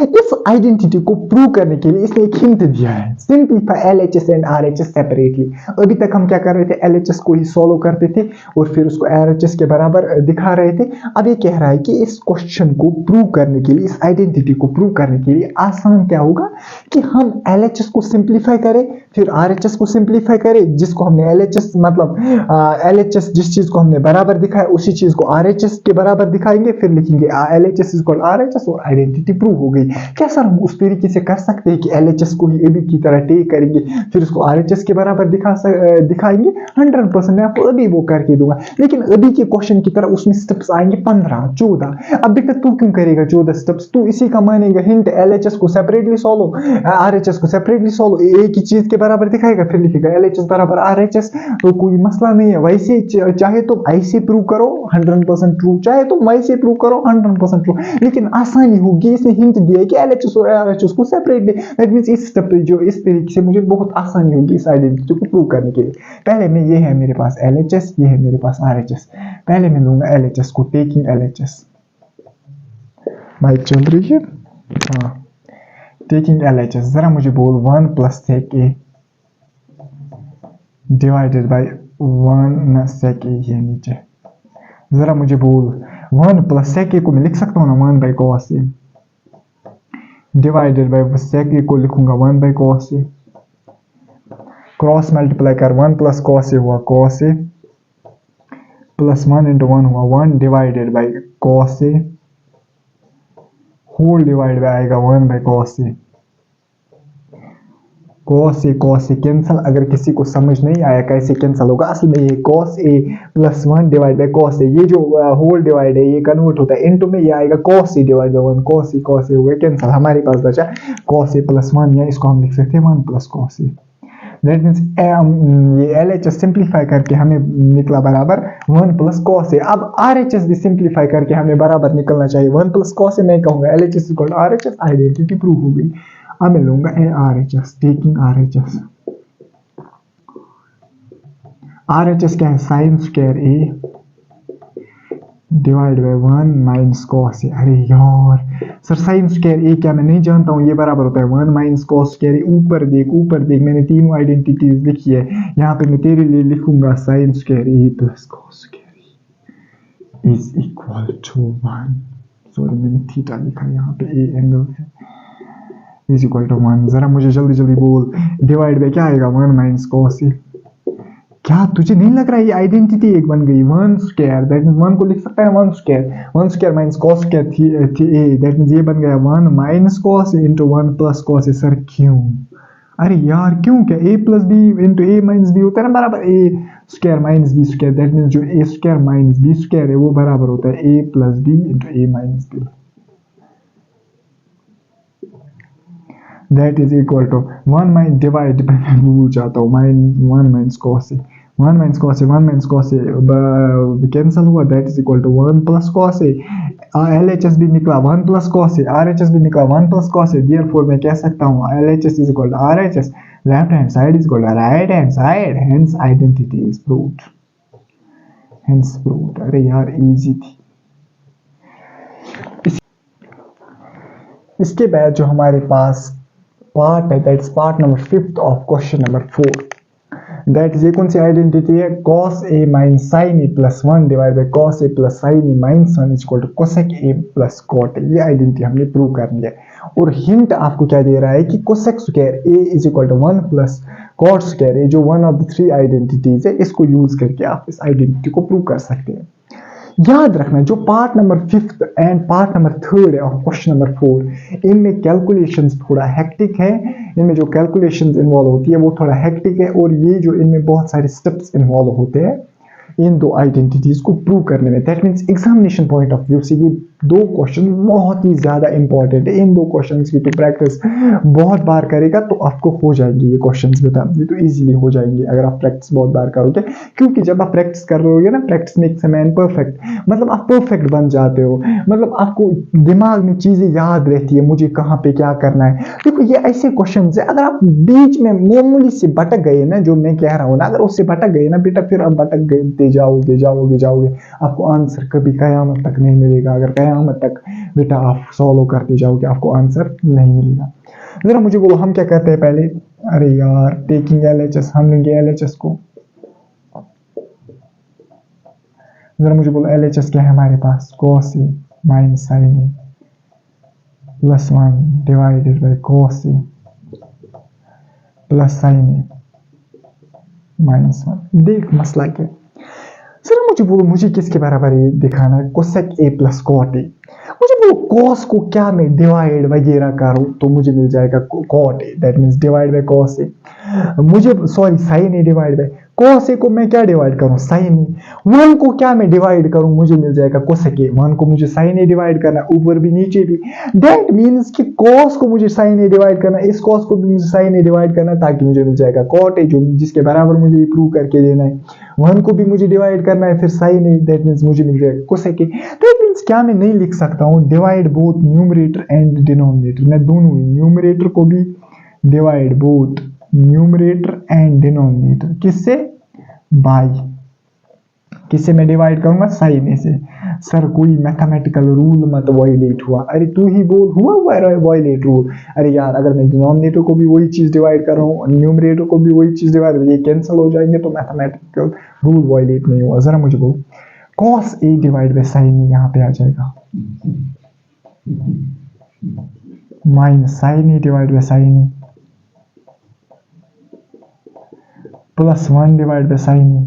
इस आइडेंटिटी को प्रूव करने के लिए इसने एक हिंट दिया है, simplify LHS and RHS separately. अभी तक हम क्या कर रहे थे, एलएचएस को ही सॉल्व करते थे और फिर उसको आरएचएस के बराबर दिखा रहे थे। अब ये कह रहा है कि इस क्वेश्चन को प्रूव करने के लिए, इस आइडेंटिटी को प्रूव करने के लिए आसान क्या होगा कि हम एलएचएस को सिंपलीफाई करें, फिर आरएचएस को सिंपलीफाई करें, जिसको हमने एलएचएस मतलब एलएचएस जिस चीज को हमने बराबर दिखाया उसी चीज को आरएचएस के बराबर दिखाएंगे, फिर लिखेंगे एलएचएस इज इक्वल आरएचएस और आइडेंटिटी प्रूव हो गई। क्या सर हम उस तरीके से कर सकते हैं कि एलएचएस को ही एबी की तरह टेक करेंगे फिर उसको आरएचएस के बराबर दिखाएंगे? 100% मैं आपको अभी वो करके दूंगा, लेकिन अभी के क्वेश्चन की तरह उसमें स्टेप्स आएंगे 15 14। अब बेटा तू क्यों करेगा 14 स्टेप्स? तू इसी का मानेगा हिंट, एलएचएस को सेपरेटली सॉल्व, आरएचएस को सेपरेटली सॉल्व, एक ही चीज के बराबर दिखाएगा, फिर लिखेगा एलएचएस बराबर आरएचएस। तो कोई मसला नहीं है। वैसे चाहे तो ऐसे प्रूव करो 100% ट्रू, चाहे तो वैसे प्रूव करो 100% ट्रू, लेकिन आसानी होगी। इसने हिंट दिया है कि एलएचएस और आरएचएस को सेपरेटली, दैट मींस इस स्टेप पे जो इस तरीके से मुझे बहुत आसानी होगी इस आइडेंटिटी को प्रूव करने के लिए। पहले में ये है मेरे पास एलएचएस, ये है मेरे पास आरएचएस। पहले मैं लूंगा एलएचएस को, टेकिंग एलएचएस। माइक चल रही है? हाँ, टेकिंग एलएचएस। जरा मुझे बोल 1 plus sec A divided by 1 sec A, ये नीचे। जरा मुझे बोल 1 प्लस सेक ए को मैं लिख सकता हूँ ना 1 by cos A, divided by sec A को लिखूंगा 1 by cos A, cross multiply कर 1 प्लस कॉस ए हुआ कॉस ए, प्लस 1 इंटू 1 हुआ 1 divided by cos A, whole divide by आएगा 1 by cos A. Cos A cancel. अगर किसी को समझ नहीं आया कैसे कैंसल होगा, असल में ये cos A plus 1 divide by cos A, ये जो होल डिवाइड है ये कन्वर्ट होता है इनटू में, ये आएगा cos A divide by 1, cos A हो गया कैंसल। हमारे पास बचा कॉस ए प्लस 1, या इसको हम लिख सकते हैं 1 plus cos A. That means ये एलएचएस सिंप्लीफाई करके हमें निकला बराबर 1 प्लस कॉस ए। अब आरएचएस भी सिंप्लीफाई करके हमें बराबर निकलना चाहिए 1 प्लस कॉस ए। मैं कहूंगा LHS equal to RHS, identity prove हो गई। अब मैं लूंगा आरएचएस, टेकिंग आरएचएस। आरएचएस क्या है? Sine square A divide by 1 minus cos A. अरे यार सर साइन स्क्वायर ए क्या मैं नहीं जानता हूँ, ये बराबर होता है 1 माइनस कॉस स्क्वायर ए। ऊपर देख मैंने तीनों आइडेंटिटीज लिखी है, यहाँ पे मैं तेरे लिए लिखूंगा sine square A plus cos square A is equal to 1। Sorry मैंने थीटा लिखा, यहाँ पे ए एंगल है, इज इक्वल टू 1। जरा मुझे जल्दी बोल, डिवाइड बाय क्या आएगा 1 माइनस कॉस ए। क्या तुझे नहीं लग रहा है ये आइडेंटिटी एक बन गई 1 स्क्वायर? दैट मींस 1 को लिख सकता है 1 square minus cos square A, that means ये बन गया 1 minus cos A into 1 plus cos A. Sir क्यों? अरे यार क्यों? क्या a plus B into A minus B होता है ना बराबर A square minus B square. That means जो A square minus B square है वो बराबर होता है a plus B into A minus B. That is equal to 1 minus divide by, मैं भूल जाता हूँ, 1 minus cos A, 1 minus cos A cancel हुआ। That is equal to 1 plus cos A. LHS भी निकला 1 प्लस कॉस ए, RHS भी निकला 1 plus cos ए। Therefore मैं कह सकता हूँ LHS is equal to RHS, left hand side is equal to right hand side, hence identity is proved, hence proved. अरे यार इजी थी। इसके बाद जो हमारे पास पार्ट है that's part number 5 of question number 4, that is ये कौन सी आइडेंटिटी है, cos a minus sin a plus 1 divide by cos a plus sin a minus 1 is equal to cosec a plus cot a। ये identity हमने prove करनी है और hint आपको क्या दे रहा है कि cosec square a is equal to 1 plus cot square a, जो वन ऑफ द 3 आइडेंटिटीज है, इसको यूज करके आप इस आइडेंटिटी को प्रूव कर सकते हैं। याद रखना जो part number 5 and part number 3 है ऑफ क्वेश्चन नंबर 4, इनमें कैलकुलेशंस थोड़ा हेक्टिक है, इनमें जो कैलकुलेशंस इन्वॉल्व होती है वो थोड़ा हेक्टिक है और ये जो इनमें बहुत सारे स्टेप्स इन्वॉल्व होते हैं इन दो आइडेंटिटीज को प्रूव करने में। That means examination point of view से ये दो क्वेश्चन बहुत ही ज्यादा इंपॉर्टेंट है। इन दो क्वेश्चंस की तो प्रैक्टिस बहुत बार करेगा तो आपको हो जाएंगे ये क्वेश्चंस, बेटा ये तो इजीली हो जाएंगे अगर आप प्रैक्टिस बहुत बार करोगे, क्योंकि जब आप प्रैक्टिस कर रहे होगे ना, practice makes a man perfect, मतलब आप परफेक्ट बन जाते हो, मतलब आपको दिमाग में चीजें याद रहती है मुझे कहाँ पे क्या करना है। देखो ये ऐसे क्वेश्चन है, अगर आप बीच में मामूली से भटक गए ना, जो मैं कह रहा हूँ ना, अगर उससे भटक गए ना बेटा, फिर आप भटक गए जाओगे जाओगे जाओगे, आपको आंसर कभी कयामत तक नहीं मिलेगा। अगर कयामत तक बेटा आप सॉल्व करते जाओगे आपको आंसर नहीं मिलेगा। जरा मुझे बोलो हम क्या करते हैं पहले, अरे यार टेकिंग LHS, हम लेंगे LHS को। जरा मुझे बोलो LHS क्या है हमारे पास, cos a minus sin a plus 1 divided by cos a plus sin a minus 1। देख मसला क्या, जरा मुझे बोलो मुझे किसके बराबर ये दिखाना है, cosec a plus cot a। मुझे बोलो cos को क्या मैं डिवाइड वगैरह करूं तो मुझे मिल जाएगा cot a, that means divide by cos a। मुझे sorry sin a divide by cos a को मैं क्या डिवाइड करूं, sin a। 1 को क्या मैं डिवाइड करूं, मुझे मिल जाएगा cosec a। 1 को मुझे sin a डिवाइड करना, ऊपर भी नीचे भी, दैट मींस कि cos को मुझे sin a डिवाइड करना, इस cos को भी मुझे sin a डिवाइड करना, ताकि मुझे मिल जाएगा cot a, जो जिसके बराबर मुझे प्रूव करके देना है। 1 को भी मुझे डिवाइड करना है, फिर sin a, दैट मींस मुझे मिल जाएगा cosec a। दैट मींस क्या मैं नहीं लिख सकता हूं divide both numerator and denominator, मैं दोनों ही न्यूमरेटर को भी divide both numerator and denominator, किससे, बाय, किससे मैं डिवाइड करूंगा, sin a से। सर कोई मैथमेटिकल रूल मत वायलेट हुआ, अरे तू ही बोल हुआ वायलेट रूल। अरे यार अगर मैं डिनोमिनेटर को भी वही चीज डिवाइड कर रहा हूँ, न्यूमरेटर को भी वही चीज डिवाइड, ये कैंसिल हो जाएंगे तो मैथमेटिकल रूल वायलेट नहीं हुआ। जरा मुझे बोल cos a divide by sin a यहाँ पे आ जाएगा, minus sin a divide by sin a plus 1 divide by sin a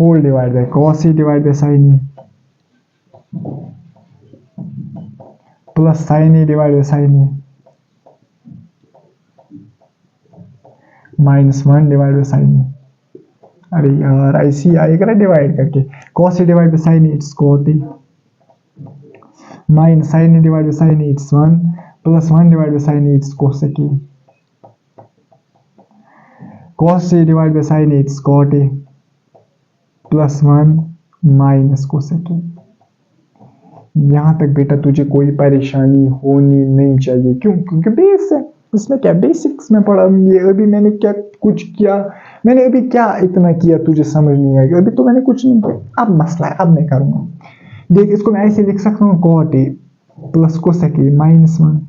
whole divide by cos a divide by sin a plus sin a divide by sin a minus 1 divide by sin a। अरे यार ऐसी आएगा ना divide करके, cos a divide by sin a it's cot a, minus sin a divide by sin a it's 1, plus 1 divide by sin a it's cosec a, cos a divide by sin a it's cot a plus 1 minus cosec a। यहां तक बेटा तुझे कोई परेशानी होनी नहीं चाहिए, क्यों, क्योंकि बेस है, इसमें क्या बेसिक्स में पढ़ा। ये अभी मैंने क्या कुछ किया, मैंने अभी क्या इतना किया तुझे समझ नहीं आएगा, अभी तो मैंने कुछ नहीं किया। अब मसला है, अब मैं करूंगा। देख इसको मैं ऐसे लिख सकता हूँ cot a plus cosec a minus 1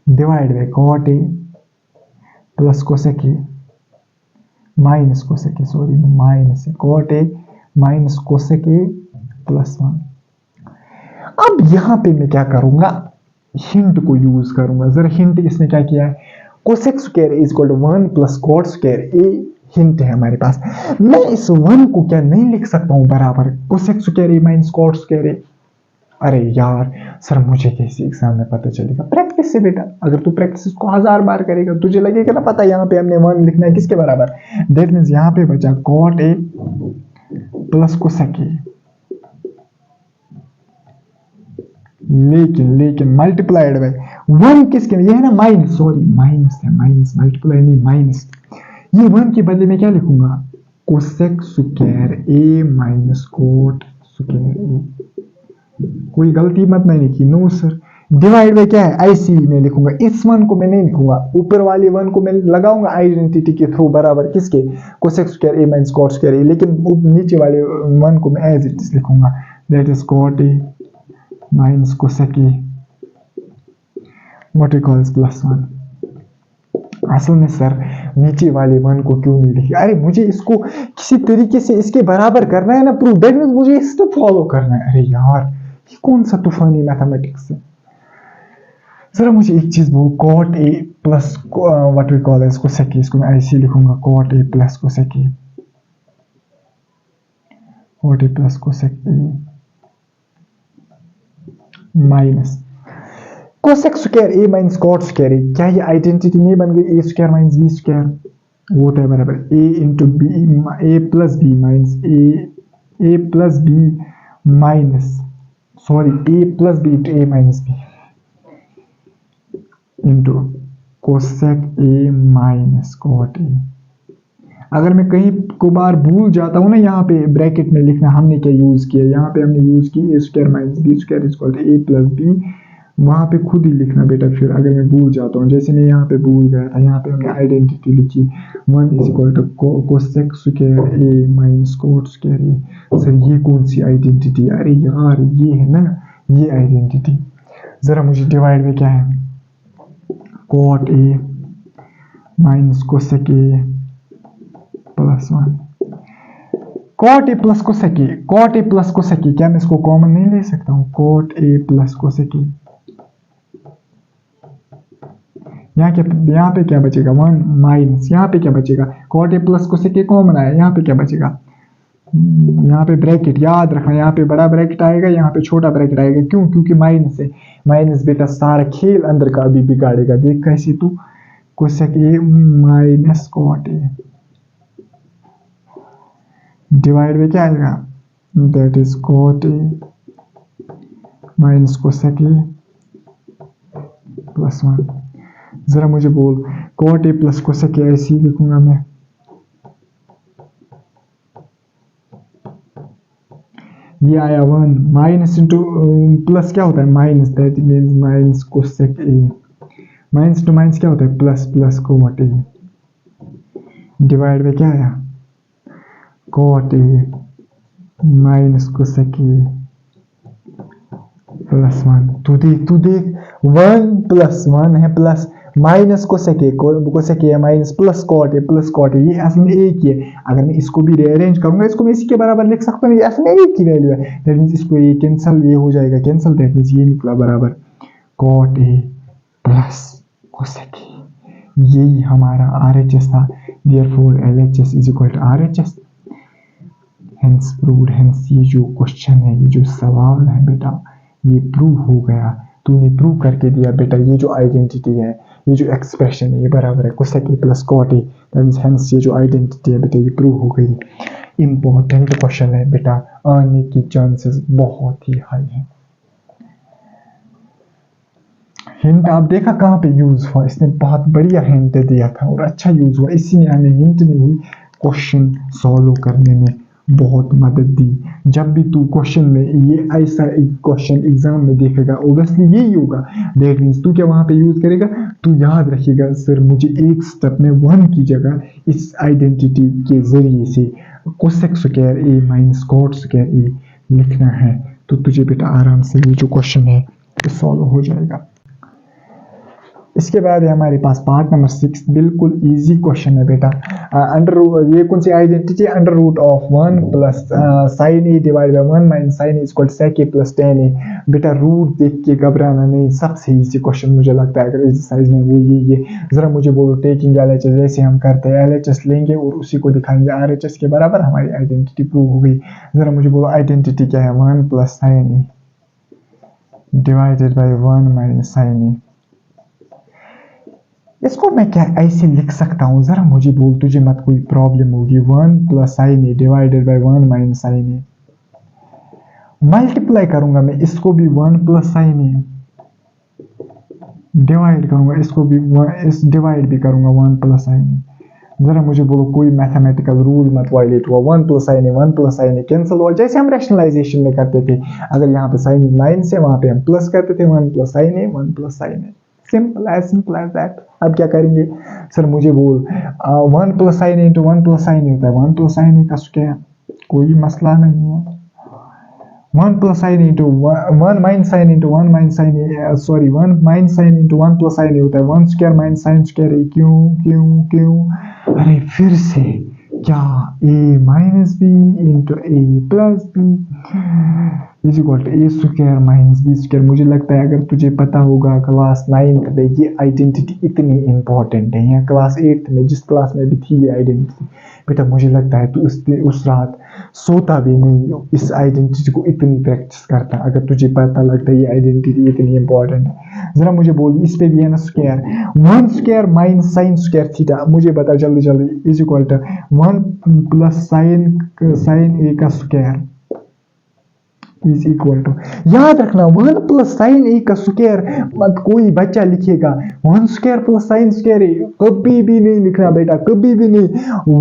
divide bye cot a plus cosec a minus cosec a, sorry minus cot a minus cosec a plus 1। अब यहां पे मैं क्या करूंगा, हिंट को यूज करूंगा। जरा हिंट इसने क्या किया है, cosec square is equal to 1 plus cot square a, hint है हमारे पास। मैं इस 1 को क्या नहीं लिख सकता हूं बराबर cosec square a minus cot square a। अरे यार सर मुझे कैसे एग्जाम में पता चलेगा, प्रैक्टिस से बेटा। अगर तू प्रैक्टिस को 1000 बार करेगा तुझे लगेगा ना पता, यहाँ पे हमने 1 लिखना है किसके बराबर, दैट मींस यहाँ पे बचा cot a plus cosec a, लेकिन मल्टीप्लाइड बाय 1 किसके, ये है ना माइनस, सॉरी माइनस है, माइनस मल्टीप्लाई नहीं माइनस। ये 1 के बदले में क्या लिखूंगा, cosec square a minus cot square a। कोई गलती मत मैंने की, नो सर। डिवाइड बाय क्या है, ऐसी मैं लिखूंगा, इस 1 को मैं नहीं लिखूंगा, ऊपर वाले 1 को मैं लगाऊंगा आइडेंटिटी के थ्रू बराबर किसके, cosec square a minus cot square a, लेकिन नीचे वाले 1 को मैं एज इट इज लिखूंगा, that is cot A minus cosec A what we call +1। असल में सर नीचे वाले 1 को क्यों नहीं लिखा? अरे मुझे इसको किसी तरीके से इसके बराबर करना है ना प्रूफ, दैट मींस मुझे स्टेप फॉलो करना है। अरे यार ये कौन सा तूफानी मैथमेटिक्स है? जरा मुझे एक चीज बोल, cot A plus what we call इसको cosec, इसको मैं ऐसे लिखूंगा cot A plus cosec A, cot A plus cosec A minus cosec square A minus cot square A। क्या ये आइडेंटिटी नहीं बन गई? A square minus B square वो है बराबर A into B, A plus B minus A plus B minus sorry A plus B into A minus B into cosec A minus cot A। अगर मैं कहीं को बार भूल जाता हूँ ना, यहाँ पे ब्रैकेट में लिखना हमने क्या यूज किया, यहाँ पे हमने यूज की A square minus B square is equal to A plus B, वहां पे खुद ही लिखना बेटा। फिर अगर मैं भूल जाता हूँ, जैसे मैं यहाँ पे भूल गया था, यहाँ पे हमने आइडेंटिटी लिखी 1 is equal to cosec square A minus cot square A। Sir ये कौन सी आइडेंटिटी? अरे यार ये है ना ये आइडेंटिटी। जरा मुझे डिवाइड में क्या है, cot A minus cosec A plus 1, cot A plus cosec A, cot A plus cosec A। क्या मैं इसको कॉमन नहीं ले सकता हूँ? cot A plus cosec A। यहाँ पे क्या बचेगा 1 माइनस, यहाँ पे क्या बचेगा cot A plus cosec A common आया, यहाँ पे क्या बचेगा, यहाँ पे ब्रैकेट याद रखना, यहाँ पे बड़ा ब्रैकेट आएगा, यहाँ पे छोटा ब्रैकेट आएगा। क्यों? क्योंकि माइनस है। माइनस बेटा सारा खेल अंदर का अभी बिगाड़ेगा, देख कैसे तू। cosec A minus cot A divide में क्या आएगा, that is cot A minus cosec A plus 1। जरा मुझे बोल, cot A plus cosec A ऐसे ही लिखूंगा मैं, ये आया 1 माइनस इंटू प्लस क्या होता है minus, that means minus cosec A, minus two minus क्या होता है plus, plus cot A divide में क्या आया cot A minus cosec A plus 1। तू देख 1 प्लस 1 है plus minus cosec A minus plus cot A ये असल में एक ही है। अगर मैं इसको भी रीअरेंज करूंगा, इसको मैं इसी के बराबर लिख सकता हूँ, असल में एक ही वैल्यू है। दैट मींस इसको ये कैंसिल, ये हो जाएगा कैंसिल, दैट मींस ये निकला बराबर cot A plus cosec A। यही हमारा RHS था, therefore LHS is equal to RHS। Hence proved, hence ये जो क्वेश्चन है, ये जो सवाल है बेटा, ये प्रूव हो गया। तूने प्रूव करके दिया बेटा, ये जो आइडेंटिटी है, ये जो एक्सप्रेशन है, ये बराबर है cosec A plus cot A। That means hence ये जो आइडेंटिटी है बेटा, ये प्रूव हो गई। इम्पोर्टेंट क्वेश्चन है बेटा, आने की चांसेस बहुत ही हाई है। हिंट आप देखा कहाँ पे यूज हुआ, इसने बहुत बढ़िया हिंट दिया था और अच्छा यूज हुआ। इसी ने हमें हिंट ने ही क्वेश्चन सॉल्व करने में बहुत मदद दी। जब भी तू क्वेश्चन में ये ऐसा एक क्वेश्चन एग्जाम में देखेगा, ऑब्वियसली यही होगा। दैट मीन्स तू क्या वहां पे यूज करेगा, तू याद रखिएगा सर मुझे एक स्टेप में 1 की जगह इस आइडेंटिटी के जरिए से cosec square A minus cot square A लिखना है, तो तुझे बेटा आराम से ये जो क्वेश्चन है सॉल्व हो जाएगा। इसके बाद है हमारे पास पार्ट नंबर 6, बिल्कुल इजी क्वेश्चन है बेटा। अंडर ये कौन सी identity, under root of 1 plus sine A divide by 1 minus sine A equal sec A plus tan A। बेटा रूट देख के घबराना नहीं, सबसे इजी क्वेश्चन मुझे लगता है अगर एक्सरसाइज में वो ये जरा मुझे बोलो, टेकिंग LHS जैसे हम करते हैं, LHS लेंगे और उसी को दिखाएंगे RHS के बराबर, हमारी आइडेंटिटी प्रूव हो गई। जरा मुझे बोलो आइडेंटिटी क्या है, 1 plus sine A divided by 1 minus sine A. इसको मैं क्या ऐसे लिख सकता हूँ, जरा मुझे बोल, तुझे मत कोई प्रॉब्लम होगी। 1 plus sine A divided by 1 minus sine A, multiply करूंगा मैं इसको भी 1 प्लस साइन ए, डिवाइड करूंगा इसको भी, इस डिवाइड भी करूंगा 1 प्लस साइन ए। जरा मुझे बोलो कोई मैथमेटिकल रूल मत वायलेट हुआ, 1 plus sine A 1 plus sine A cancel हुआ, जैसे हम रैशनलाइजेशन में करते थे। अगर यहाँ पे साइन 9 से वहां पे हम प्लस करते थे, 1 plus sine A 1 plus sine A, simple as that. अब क्या करेंगे सर मुझे बोल, 1 plus sine A into 1 plus sine A होता है 1 प्लस साइन ए का स्क्वायर, कोई मसला नहीं है। 1 plus sine into 1 minus sine into 1 minus sine, sorry 1 minus sine into 1 plus sine होता है 1 square minus sine square A, क्यों क्यों क्यों, अरे फिर से क्या, A minus B into A plus B is equal to A square minus B square. मुझे लगता है अगर तुझे पता होगा क्लास 9th में ये आइडेंटिटी इतनी इंपॉर्टेंट है, या क्लास 8th में जिस क्लास में भी थी ये आइडेंटिटी, बेटा मुझे लगता है तू उस रात सोता भी नहीं इस आइडेंटिटी को इतनी प्रैक्टिस करता अगर तुझे पता लगता है ये आइडेंटिटी इतनी इंपॉर्टेंट है। जरा मुझे बोल, इस पे भी है ना square, 1 square minus sine square theta, मुझे बता जल्दी जल्दी, is equal to 1 plus sine A का स्क्वायर इज इक्वल टू, याद रखना 1 प्लस साइन ए का स्क्वायर मत कोई बच्चा लिखेगा 1 स्क्वायर प्लस साइन स्क्वायर ए, कभी भी नहीं लिखना बेटा, कभी भी नहीं।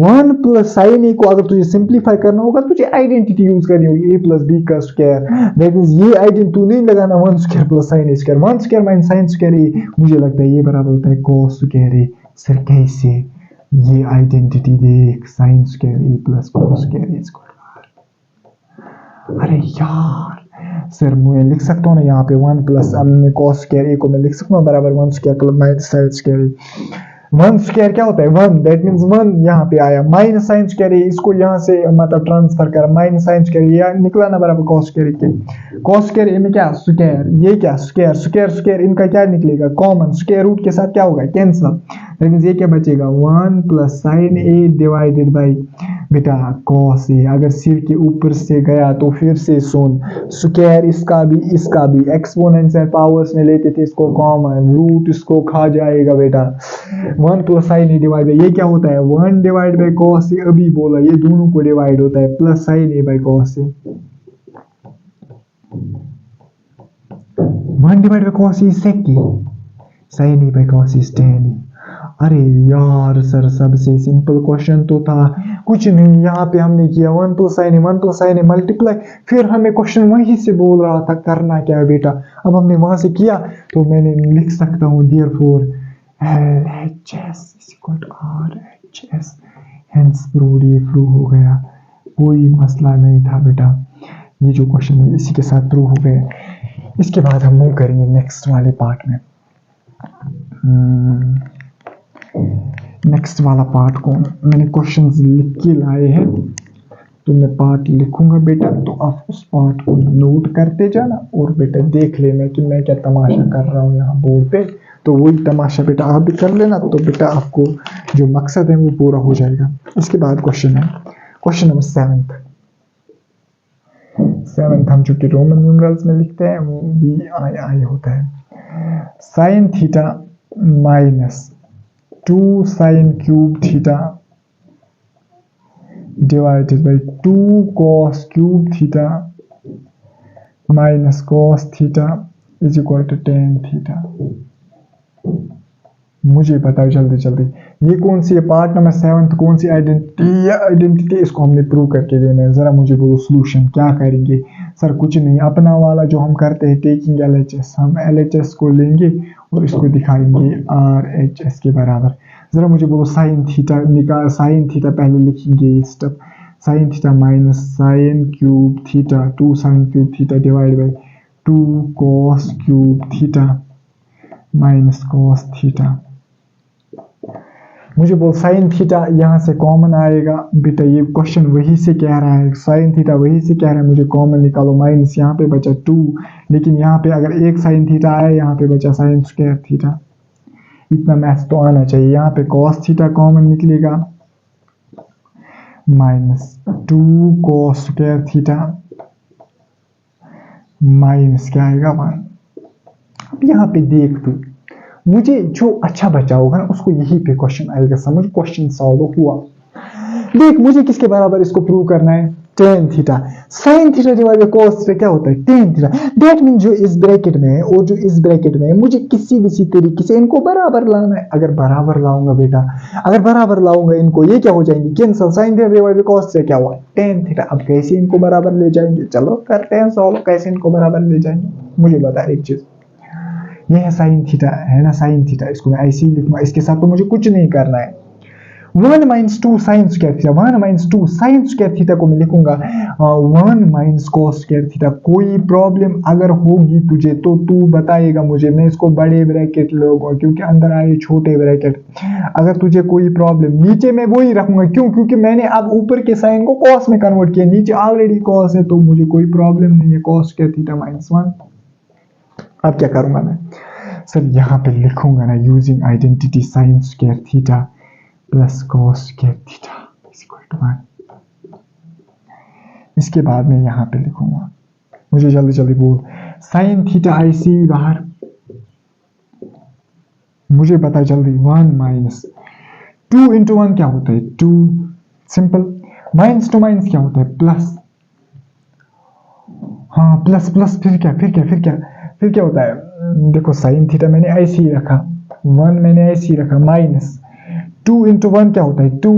1 प्लस साइन ए को अगर तुझे सिंप्लीफाई करना होगा तुझे आइडेंटिटी यूज करनी होगी, ए प्लस बी का स्क्वायर, दैट मींस ये आइडेंटिटी तू नहीं लगाना 1 square plus sine A square, 1 square minus sine square A, मुझे लगता है ये बराबर होता है cos स्क्वायर ए। सर कैसे, ये आइडेंटिटी देख, sign square A plus cos square A square, अरे यार सर मैं लिख सकता हूँ ना यहाँ पे 1 प्लस cos स्क्वायर ए को मैं लिख सकता हूँ बराबर 1 square plus minus sine square A. 1 square क्या होता है 1, दैट मींस 1 यहाँ पे आया, माइनस साइन स्क्वायर ए इसको यहाँ से मतलब ट्रांसफर कर, माइनस साइन स्क्वायर ये निकला ना बराबर cos स्क्वायर ए के, cos स्क्वायर ए में क्या स्क्वायर, ये क्या स्क्वायर स्क्वायर स्क्वायर, इनका क्या निकलेगा कॉमन, स्क्वायर रूट के साथ क्या होगा कैंसिल, दैट मींस ये क्या बचेगा 1 plus sine A divided by बेटा cos ए, अगर सिर के ऊपर से गया तो फिर से सुन, स्क्वायर इसका भी एक्सपोनेंशियल पावर्स में लेते थे इसको कॉमन, रूट इसको खा जाएगा बेटा, 1 plus sine A divide by, ये क्या होता है 1 डिवाइड बाई cos ए, अभी बोला ये दोनों को डिवाइड होता है, plus sine A by cos A, 1 divide by cos A sec A, sine A by cos A tan A. अरे यार सर सबसे सिंपल क्वेश्चन तो था, कुछ नहीं यहाँ पे हमने किया 1 प्लस साइन ए मल्टीप्लाई, फिर हमें क्वेश्चन वहीं से बोल रहा था करना क्या है बेटा, अब हमने वहां से किया तो मैंने लिख सकता हूँ therefore LHS is equal to RHS, hence proved, ये प्रूव हो गया, कोई मसला नहीं था बेटा, ये जो क्वेश्चन है इसी के साथ प्रूव हो गया। इसके बाद हम मूव करेंगे नेक्स्ट वाले पार्ट में। नेक्स्ट वाला पार्ट को मैंने क्वेश्चंस लिख के लाए हैं, तो मैं पार्ट लिखूंगा बेटा, तो आप उस पार्ट को नोट करते जाना और बेटा देख लेना कि मैं क्या तमाशा कर रहा हूँ यहाँ बोर्ड पे, तो वही तमाशा बेटा आप भी कर लेना, तो बेटा आपको जो मकसद है वो पूरा हो जाएगा। इसके बाद क्वेश्चन है क्वेश्चन नंबर 7th हम चूंकि रोमन न्यूमरल्स में लिखते हैं वो VII होता है, sine theta minus 2 sine cube theta divided by 2 cos cube theta minus cos theta is equal to tan theta. मुझे बताओ जल्दी जल्दी ये कौन सी है, पार्ट नंबर 7 कौन सी आइडेंटिटी इसको हमने प्रूव करके देना है, जरा मुझे बोलो सोल्यूशन क्या करेंगे। सर कुछ नहीं, अपना वाला जो हम करते हैं टेकिंग LHS, हम LHS को लेंगे और इसको दिखाएंगे RHS के बराबर। जरा मुझे बोलो साइन थीटा निकाल, साइन थीटा पहले लिखेंगे ये step, sign theta minus sign cube theta 2 sine cube theta divide by 2 cos cube theta minus cos theta. मुझे बोल साइन थीटा यहाँ से कॉमन आएगा बेटा, ये क्वेश्चन वही से कह रहा है, साइन थीटा वही से कह रहा है मुझे कॉमन निकालो, माइनस यहाँ पे बचा 2, लेकिन यहाँ पे अगर एक साइन थीटा आया यहाँ पे बचा साइन स्क्वायर थीटा, इतना मैथ्स तो आना चाहिए। यहाँ पे cos थीटा कॉमन निकलेगा minus 2 cos square theta minus क्या आएगा 1। अब यहाँ पे देख तू, मुझे जो अच्छा बचा होगा ना उसको यही पे क्वेश्चन आएगा समझ, क्वेश्चन सॉल्व हुआ। देख मुझे किसके बराबर इसको प्रूव करना है, tan theta, sine theta divide by cos theta क्या होता है tan थीटा, दैट मीन जो इस ब्रैकेट में है और जो इस ब्रैकेट में है मुझे किसी भी तरीके से इनको बराबर लाना है। अगर बराबर लाऊंगा बेटा, अगर बराबर लाऊंगा इनको ये क्या हो जाएंगे cancel, sign theta divide by cos theta क्या हुआ tan थीटा। अब कैसे इनको बराबर ले जाएंगे, चलो करते हैं सॉल्व, कैसे इनको बराबर ले जाएंगे मुझे बता एक चीज, ये है साइन थीटा है ना, साइन थीटा इसको मैं ऐसे ही लिखूंगा, इसके साथ तो मुझे कुछ नहीं करना है, 1 minus 2 sign square theta, 1 minus 2 sign square theta को मैं लिखूंगा 1 माइनस कॉस स्क्वायर थीटा। कोई प्रॉब्लम अगर होगी तुझे तो तू बताएगा मुझे, मैं इसको बड़े ब्रैकेट लूंगा क्योंकि अंदर आए छोटे ब्रैकेट। अगर तुझे कोई प्रॉब्लम, नीचे मैं वही रखूंगा, क्यों? क्योंकि मैंने अब ऊपर के साइन को कॉस में कन्वर्ट किया, नीचे ऑलरेडी कॉस है तो मुझे कोई प्रॉब्लम नहीं है। Cos square theta minus 1। अब क्या करूंगा मैं सर, यहाँ पे लिखूंगा ना using identity sine square theta plus cos square theta equal to 1। इसके बाद मैं यहाँ पे लिखूंगा, मुझे जल्दी जल्दी बोल, साइन थीटा ऐसे ही बाहर, मुझे पता जल्दी, 1 माइनस 2 इंटू 1 क्या होता है 2, सिंपल। माइनस टू माइनस क्या होता है प्लस, हाँ प्लस प्लस, फिर क्या होता है, देखो साइन थीटा मैंने ऐसे ही रखा, 1 मैंने ऐसे ही रखा, माइनस 2 इंटू 1 क्या होता है 2,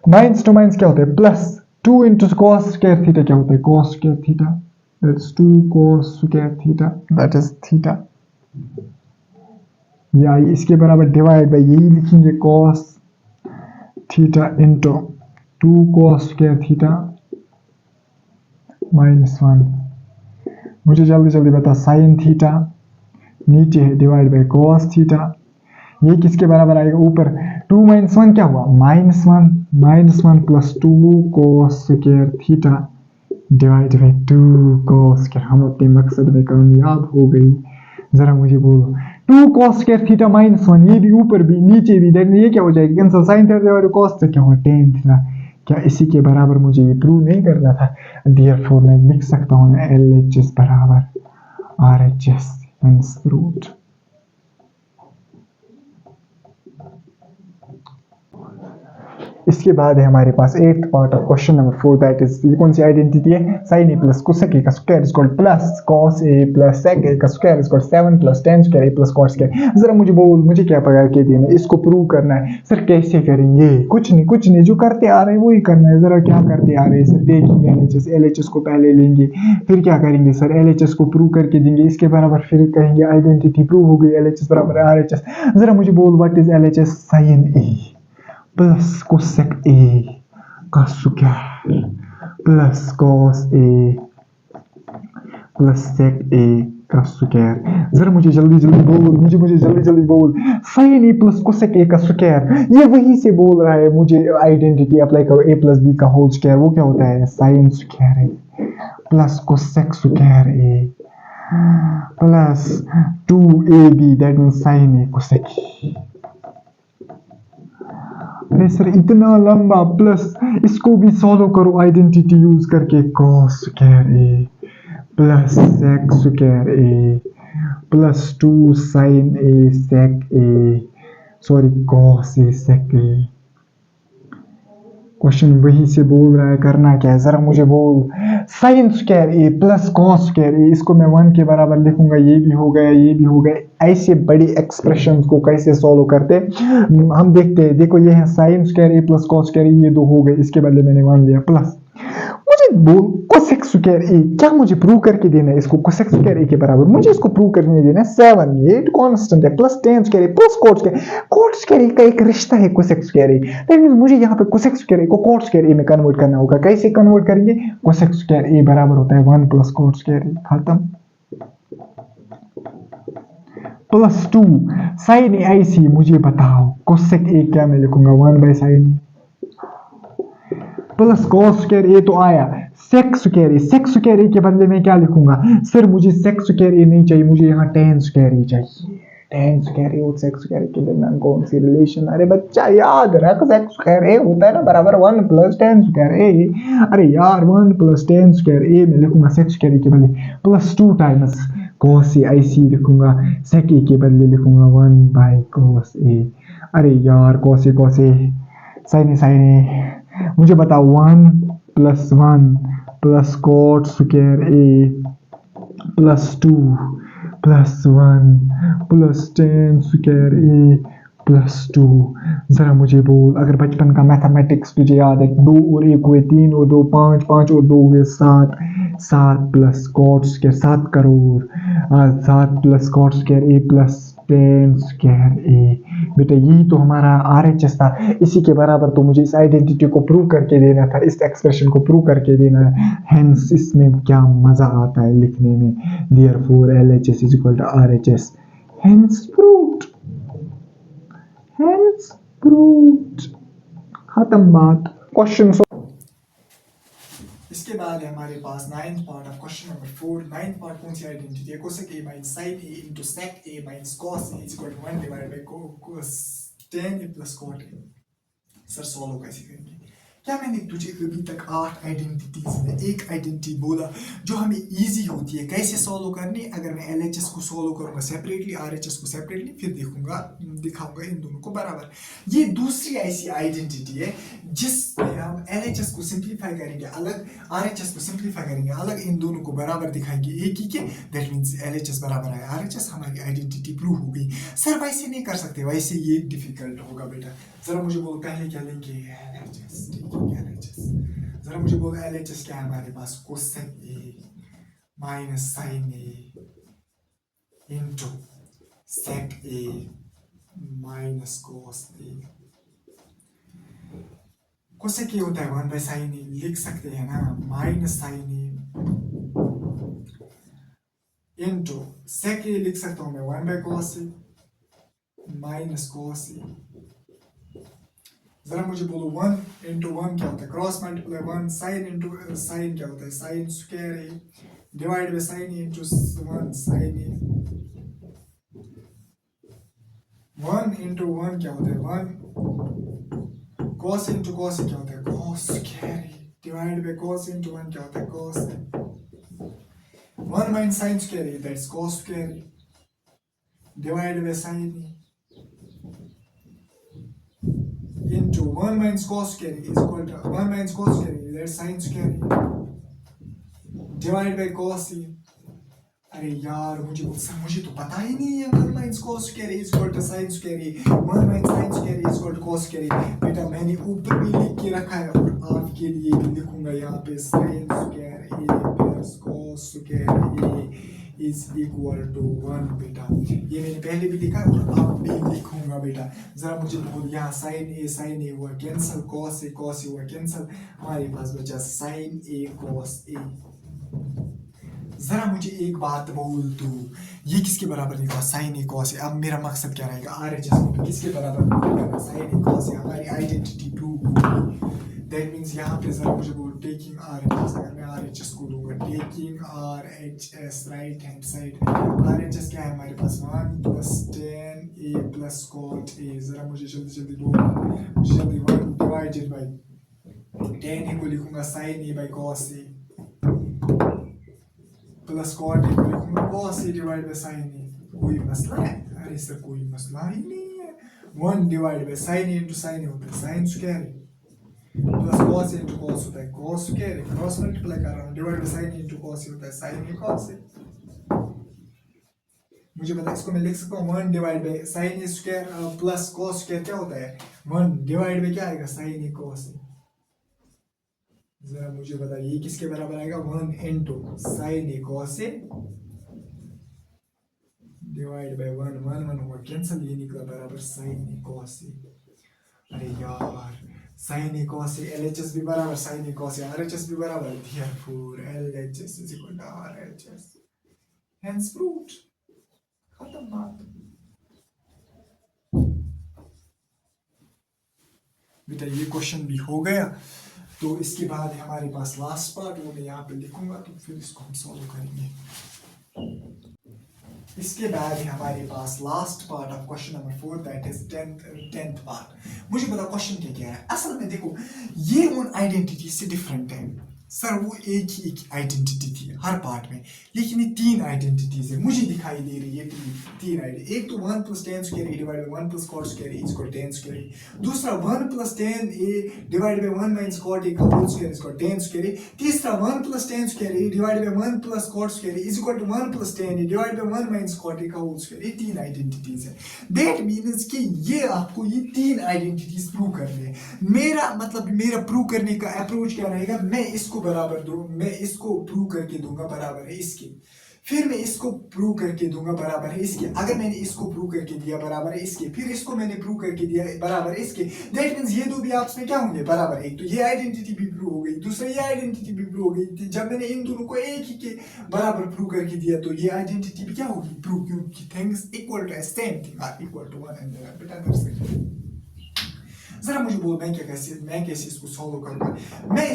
माइनस टू माइनस क्या होता है plus, 2 into cos square theta क्या होता है cos square theta, that's 2 cos square theta, that is theta. या इसके बराबर डिवाइड बाई यही लिखेंगे cos theta into 2 cos square theta minus 1। मुझे जल्दी जल्दी बता, साइन थीटा नीचे है डिवाइड बाई कॉस थीटा, ये किसके बराबर आएगा ऊपर, 2 माइनस 1 क्या हुआ minus 1 plus 2 cos square theta divide by 2 cos square. हम अपने मकसद में कामयाब हो गई। जरा मुझे बोलो 2 कॉस स्क्वायर थीटा माइनस 1, ये भी ऊपर भी नीचे भी, देन ये क्या हो जाएगा cancel, sign theta divide cos से क्या हुआ tan थीटा। क्या इसी के बराबर मुझे ये प्रूव नहीं करना था? देयरफॉर मैं लिख सकता हूँ LHS बराबर RHS, हेंस प्रूव्ड। इसके बाद है हमारे पास 8th part of question number 4, that is, ये कौन सी आइडेंटिटी है, sine A plus cosec A का square is equal plus cos A plus sec A का square is equal 7 plus tan square A plus cos square. जरा मुझे बोल, मुझे क्या पकड़ के देना, इसको प्रूव करना है। सर कैसे करेंगे? कुछ नहीं, जो करते आ रहे हैं वही करना है। जरा क्या करते आ रहे हैं सर, देखेंगे LHS को पहले लेंगे, फिर क्या करेंगे सर, LHS को प्रूव करके देंगे, इसके बराबर फिर कहेंगे आइडेंटिटी प्रूव हो गई, LHS बराबर RHS। जरा मुझे बोल, what is LHS, sine A plus cosec A का square plus cos A plus sec A का स्क्वायर। जरा मुझे जल्दी जल्दी बोल, sine A plus cosec A का स्क्वायर, ये वही से बोल रहा है मुझे आइडेंटिटी अप्लाई करो, ए प्लस बी का होल स्क्वायर, वो क्या होता है sine square A plus cosec square A plus 2ab, that means sign A cosec ए। अरे सर इतना लंबा, प्लस इसको भी सॉल्व करो आइडेंटिटी यूज करके, cos square A plus sec square A plus 2 sign A sec A, sorry cos A sec A. Question वही से बोल रहा है, करना क्या है जरा मुझे बोल, sine square A plus cos square ए, इसको मैं 1 के बराबर लिखूंगा, ये भी हो गया। ऐसे बड़ी एक्सप्रेशंस को कैसे सॉल्व करते हम देखते हैं। देखो ये है sine square A plus cos square A, ये 2 हो गए, इसके बदले मैंने 1 लिया, प्लस मुझे बोल कोसेक स्क्वायर ए, क्या मुझे प्रूव करके देना है इसको, कोसेक स्क्वायर ए के बराबर मुझे इसको प्रूव करके देना है 7, ये कांस्टेंट है, plus tan square A plus cot square ए का एक रिश्ता है cosec square A, that means मुझे यहाँ पे कोसेक स्क्वायर ए को cot स्क्वायर ए में कन्वर्ट करना होगा। कैसे कन्वर्ट करेंगे, कोसेक स्क्वायर ए बराबर होता है 1 प्लस cot स्क्वायर ए, खत्म, प्लस 2 साइन ए ऐसी, मुझे बताओ कोसेक ए क्या मैं लिखूंगा 1 by sine A plus cos square A तो आया, सेक स्क्वायर ए के बदले में क्या लिखूंगा सर, मुझे सेक स्क्वायर ए नहीं चाहिए, मुझे यहाँ tan स्क्वायर ए चाहिए। tan स्क्वायर ए और सेक स्क्वायर ए के दरमियान कौन सी रिलेशन, अरे बच्चा याद रख, सेक स्क्वायर ए होता है ना बराबर 1 प्लस tan स्क्वायर ए, अरे यार 1 प्लस tan स्क्वायर ए में लिखूंगा सेक स्क्वायर ए के बदले प्लस 2 टाइम्स कॉस ए ऐसी लिखूंगा, सेक ए के बदले लिखूंगा 1 बाय कॉस ए। अरे यार कॉस ए साइन ए, मुझे बताओ 1 plus cot square A plus 2 plus 1 plus tan square A plus 2। जरा मुझे बोल, अगर बचपन का मैथमेटिक्स तुझे याद है, 2 और 1 हुए 3 और 2 5, 5 और 2 हुए 7, 7 plus cot square 7 crore, 7 plus cot square A plus tan square A. बेटा यही तो हमारा RHS था, इसी के बराबर तो मुझे इस आइडेंटिटी को प्रूव करके देना था, इस एक्सप्रेशन को प्रूव करके देना है। हेंस इसमें क्या मजा आता है लिखने में। Therefore LHS is equal to RHS। Hence proved, hence proved. खत्म बात। क्वेश्चन। इसके बाद है हमारे पास ninth part of question number 4। Ninth part कौन सी आइडेंटिटी है? Cosec A minus sine A into sec A minus cos A is equal to 1 divide by tan ए plus cot A. Sir solve कैसे करेंगे? क्या मैंने तुझे अभी तक 8 आइडेंटिटीज में एक आइडेंटिटी बोला जो हमें इजी होती है कैसे सॉल्व करनी? अगर मैं LHS को सॉल्व करूंगा सेपरेटली, RHS को सेपरेटली, फिर देखूंगा दिखाऊंगा इन दोनों को बराबर। ये दूसरी ऐसी आइडेंटिटी है जिसमें हम LHS को सिंप्लीफाई करेंगे अलग, RHS को सिंप्लीफाई करेंगे अलग, इन दोनों को बराबर दिखाएंगे एक ही के। दैट मीन्स LHS बराबर है RHS, हमारी आइडेंटिटी प्रूव हो गई। सर वैसे नहीं कर सकते, वैसे ये डिफिकल्ट होगा बेटा। जरा मुझे बोलो पहले क्या लेंगे? LHS। LHS जरा मुझे बोलो LHS क्या है हमारे पास? Cosec A minus sine A into sec A minus cos A. Cosec A होता है 1 बाय साइन ए, लिख सकते हैं ना, minus sine A into sec A लिख सकता हूं मैं 1 by cos A minus cos A. जरा मुझे बोलो 1 इंटू 1 क्या होता है? Cross multiply 1, sine into sine क्या होता है? Sine square A divide by sine A into 1 sine A. 1 into 1 क्या होता है? 1 कॉस इंटू कॉस क्या होता है? Cos square A divide by cos into 1 क्या होता है? Cos. 1 minus sine square A that's cos square A divide by sine A into 1 minus cos square is equal to 1 minus cos square that's sin square divided by cos e। अरे यार मुझे तो पता ही नहीं है 1 minus cos square is equal to sin square 1 minus sin square is equal to cos square। बेटा मैंने ऊपर भी लिख के रखा है और आपके लिए भी लिखूंगा यहाँ पे sin square a plus cos square a is equal to 1 बेटा। ये मैंने पहले भी लिखा और अब भी लिखूंगा बेटा। जरा मुझे बोल, यहाँ साइन ए हुआ कैंसिल, कॉस ए हुआ कैंसिल, हमारे पास बचा साइन ए कॉस ए। जरा मुझे एक बात बोल तू, ये किसके बराबर निकला? साइन ए कॉस ए। अब मेरा मकसद क्या रहेगा? RHS को किसके बराबर? साइन ए कॉस ए। हमारी आइडेंटिटी प्रूव होगी। दैट मीन्स यहाँ पे जरा मुझे बोल टेकिंग RHS, अगर मैं RHS को लूंगा taking RHS right hand side, RHS क्या है हमारे पास? 1 plus tan a plus cot a। जरा मुझे जल्दी बोल, मुझे जल्दी 1 डिवाइडेड बाई tan a को लिखूंगा sin a by cos a plus cot a को लिखूंगा cos a divide by sin a। कोई मसला है? अरे सर कोई मसला ही नहीं है। 1 divide by sin a into sin a होता है sin square plus cos a into cos होता है cos स्क्वायर, क्रॉस मल्टीप्लाई कर रहा हूँ, divide by sin into cos होता है sin a cos a। मुझे पता है इसको मैं लिख सकता हूँ 1 divide by sin a square plus cos square क्या होता है? 1 डिवाइड बाय क्या आएगा? sin a cos a। जरा मुझे बता ये किसके बराबर आएगा? 1 into sin a cos a divide by 1 होगा कैंसिल, ये निकला बराबर sin a cos a। अरे यार sin a cos a, LHS भी बराबर sin a cos a, RHS भी बराबर, therefore LHS is equal to RHS, hence proved। खत्म बात बेटा। ये क्वेश्चन भी हो गया। तो इसके बाद हमारे पास लास्ट पार्ट, वो मैं यहाँ पे लिखूंगा तो फिर इसको हम सॉल्व करेंगे। इसके बाद है हमारे पास last part of question number 4 that is 10th part. मुझे पता क्वेश्चन क्या है। असल में देखो ये उन आइडेंटिटी से डिफरेंट है। सर वो एक ही एक आइडेंटिटी थी हर पार्ट में, लेकिन ये 3 आइडेंटिटीज है मुझे दिखाई दे रही है। 3 आइडेंटिटी, एक तो 1 plus tan square a divide by 1 plus cot square a is equal to tan square a। दूसरा 1 plus tan a divide by 1 minus cot a का whole square is equal to tan square a। तीसरा 1 plus tan square a divide by 1 plus cot square a is equal to 1 plus tan a divide by 1 minus cot a का whole square. ये 3 identities है। That means कि ये आपको ये 3 identities prove करने हैं। मेरा मतलब मेरा प्रूव करने का अप्रोच क्या रहेगा? मैं इसको बराबर दूं, मैं इसको प्रूव करके दूंगा बराबर है इसके, फिर मैं इसको प्रूव करके दूंगा बराबर है इसके। अगर मैंने इसको प्रूव करके दिया बराबर है इसके, फिर इसको मैंने प्रूव करके दिया बराबर है इसके, दैट मींस ये दो भी आपस में क्या होंगे बराबर। एक तो ये आइडेंटिटी भी प्रूव हो गई, दूसरा ये आइडेंटिटी भी प्रूव हो गई। जब मैंने इन दोनों को एक ही के बराबर प्रूव करके दिया तो ये आइडेंटिटी भी क्या होगी प्रूव, क्योंकि things equal to same thing are equal to one and बेटा जरा मुझे बोलो मैं कैसे इसको सॉल्व करूंगा। मैं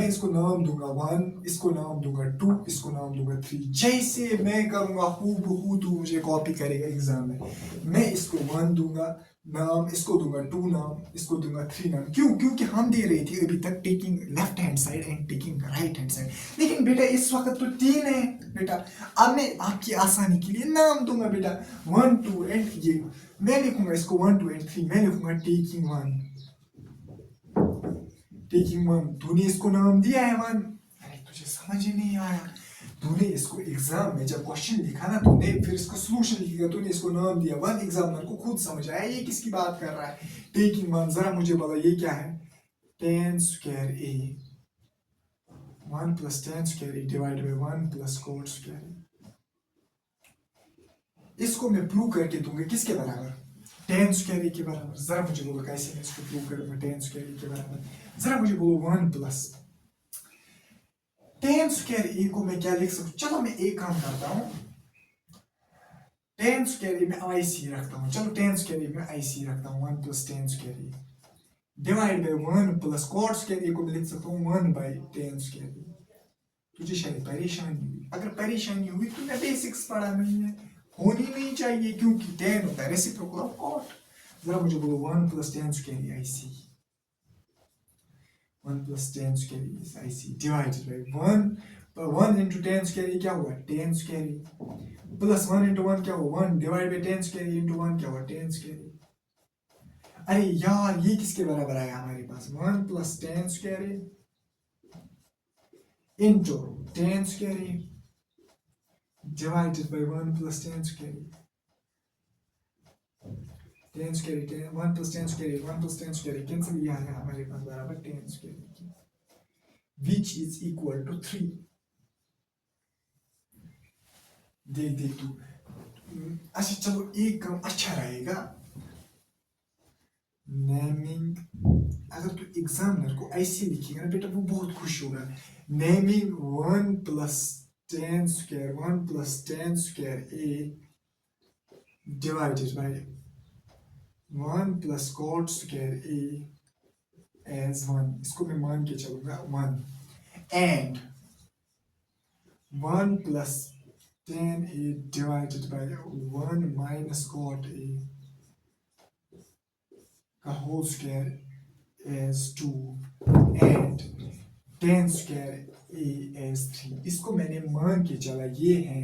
इसको नाम दूंगा 1, इसको नाम दूंगा 2, इसको नाम दूंगा 3। जैसे मैं करूंगा हूबहू तू मुझे कॉपी करेगा एग्जाम में। मैं इसको 1 दूंगा नाम, इसको दूंगा 2 नाम, इसको दूंगा 3 नाम। क्यों? क्योंकि हम दे रहे थे अभी तक taking left hand side and taking right hand side. लेकिन बेटा इस वक्त तो 3 है बेटा। अब मैं आपकी आसानी के लिए नाम दूंगा बेटा 1, 2 एंड ये मैं लिखूंगा इसको 1, 2 एंड 3। मैं लिखूंगा टेकिंग 1, टेकिंग 1। तूने इसको नाम दिया है 1। अरे तुझे समझ ही नहीं आया। तूने इसको एग्जाम में जब क्वेश्चन लिखा ना तूने, फिर इसको सॉल्यूशन लिखेगा, तूने इसको नाम दिया 1। एग्जामिनर को खुद समझ आया ये किसकी बात कर रहा है। टेकिंग 1 जरा मुझे बोला ये क्या है, tan square a 1 plus tan square a divided by 1 plus cot square a। इसको मैं प्रूव करके दूंगा किसके बराबर, tan square a के बराबर। जरा मुझे बोलो कैसे मैं इसको प्रूव करूंगा tan square a के बराबर। जरा मुझे बोलो 1 प्लस tan square a को मैं क्या लिख सकता हूँ। चलो मैं एक काम करता हूँ, tan square a में IC रखता हूँ। चलो tan square a में IC रखता हूँ 1 plus tan square a divide by 1 plus cot square a को मैं लिख सकता हूँ 1 बाय tan square a। तुझे शायद परेशानी हुई। अगर परेशानी हुई तो मैं बेसिक्स पढ़ा नहीं है, होनी नहीं चाहिए, क्योंकि tan होता है रेसिप्रोकल ऑफ cot। जरा मुझे बोलो 1 plus tan square a IC, 1 plus tan square a is IC divided by 1 into tan square a क्या हुआ tan square a plus 1 into 1 क्या हुआ 1 divided by tan square a into 1 क्या हुआ tan square a। अरे यार ये किसके बराबर आया हमारे पास 1 plus tan square a into tan square a divided by 1 plus tan square a। tan square a 1 plus tan square a 1 plus tan square a cancel, ये आया हमारे पास बराबर tan square a की, which is equal to 3। देख तू। अच्छा चलो एक काम अच्छा रहेगा, नेमिंग। अगर तू एग्जामिनर को ऐसे लिखेगा ना बेटा वो बहुत खुश होगा। Naming 1 plus tan square a divided by 1 plus cot square a as 1, इसको मैं मान के चलूंगा 1 and 1 plus tan a divided by 1 minus cot a का whole square as 2 and tan square a as 3। इसको मैंने मान के चला, ये है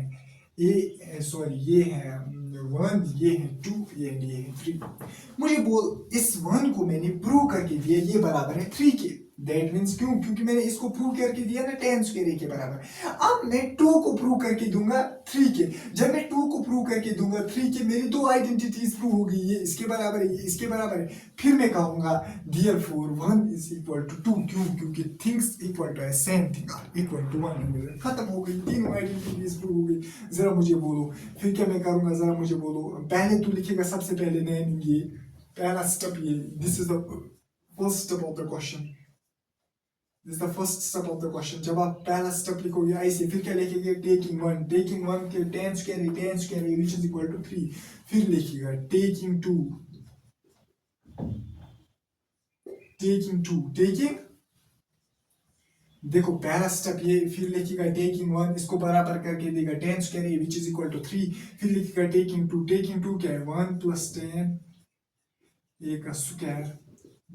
ये है 1, ये है 2, ये है 3। मुझे बोल इस 1 को मैंने प्रूव करके दिया ये बराबर है 3 के। दैट मीन्स क्योंकि मैंने इसको प्रूव करके दिया ना tan square a के बराबर। अब मैं 2 को प्रूव करके दूंगा 3 के। जब मैं 2 को प्रूव करके दूंगा 3 के, मेरी दो आइडेंटिटीज प्रूव हो गई, ये इसके बराबर है, ये इसके बराबर है। फिर मैं कहूंगा therefore 1 is equal to 2। क्योंकि things equal to same thing are equal to 1। खत्म हो गई, तीनों आइडेंटिटीज प्रूव हो गई। जरा मुझे बोलो फिर क्या मैं करूंगा, जरा मुझे बोलो। पहले तू लिखेगा सबसे पहले नेमिंग, ये पहला स्टेप, ये this is the first step of the question. This is the first step of the question। जब आप पहला स्टेप लिखोगे ऐसे, फिर क्या लिखेंगे टेकिंग 1 के tan square a which is equal to 3। फिर लिखिएगा टेकिंग 2 देखो पहला स्टेप ये, फिर लिखिएगा टेकिंग 1, इसको बराबर करके देगा tan square a which is equal to 3। फिर लिखिएगा टेकिंग 2 क्या है 1 plus tan a का square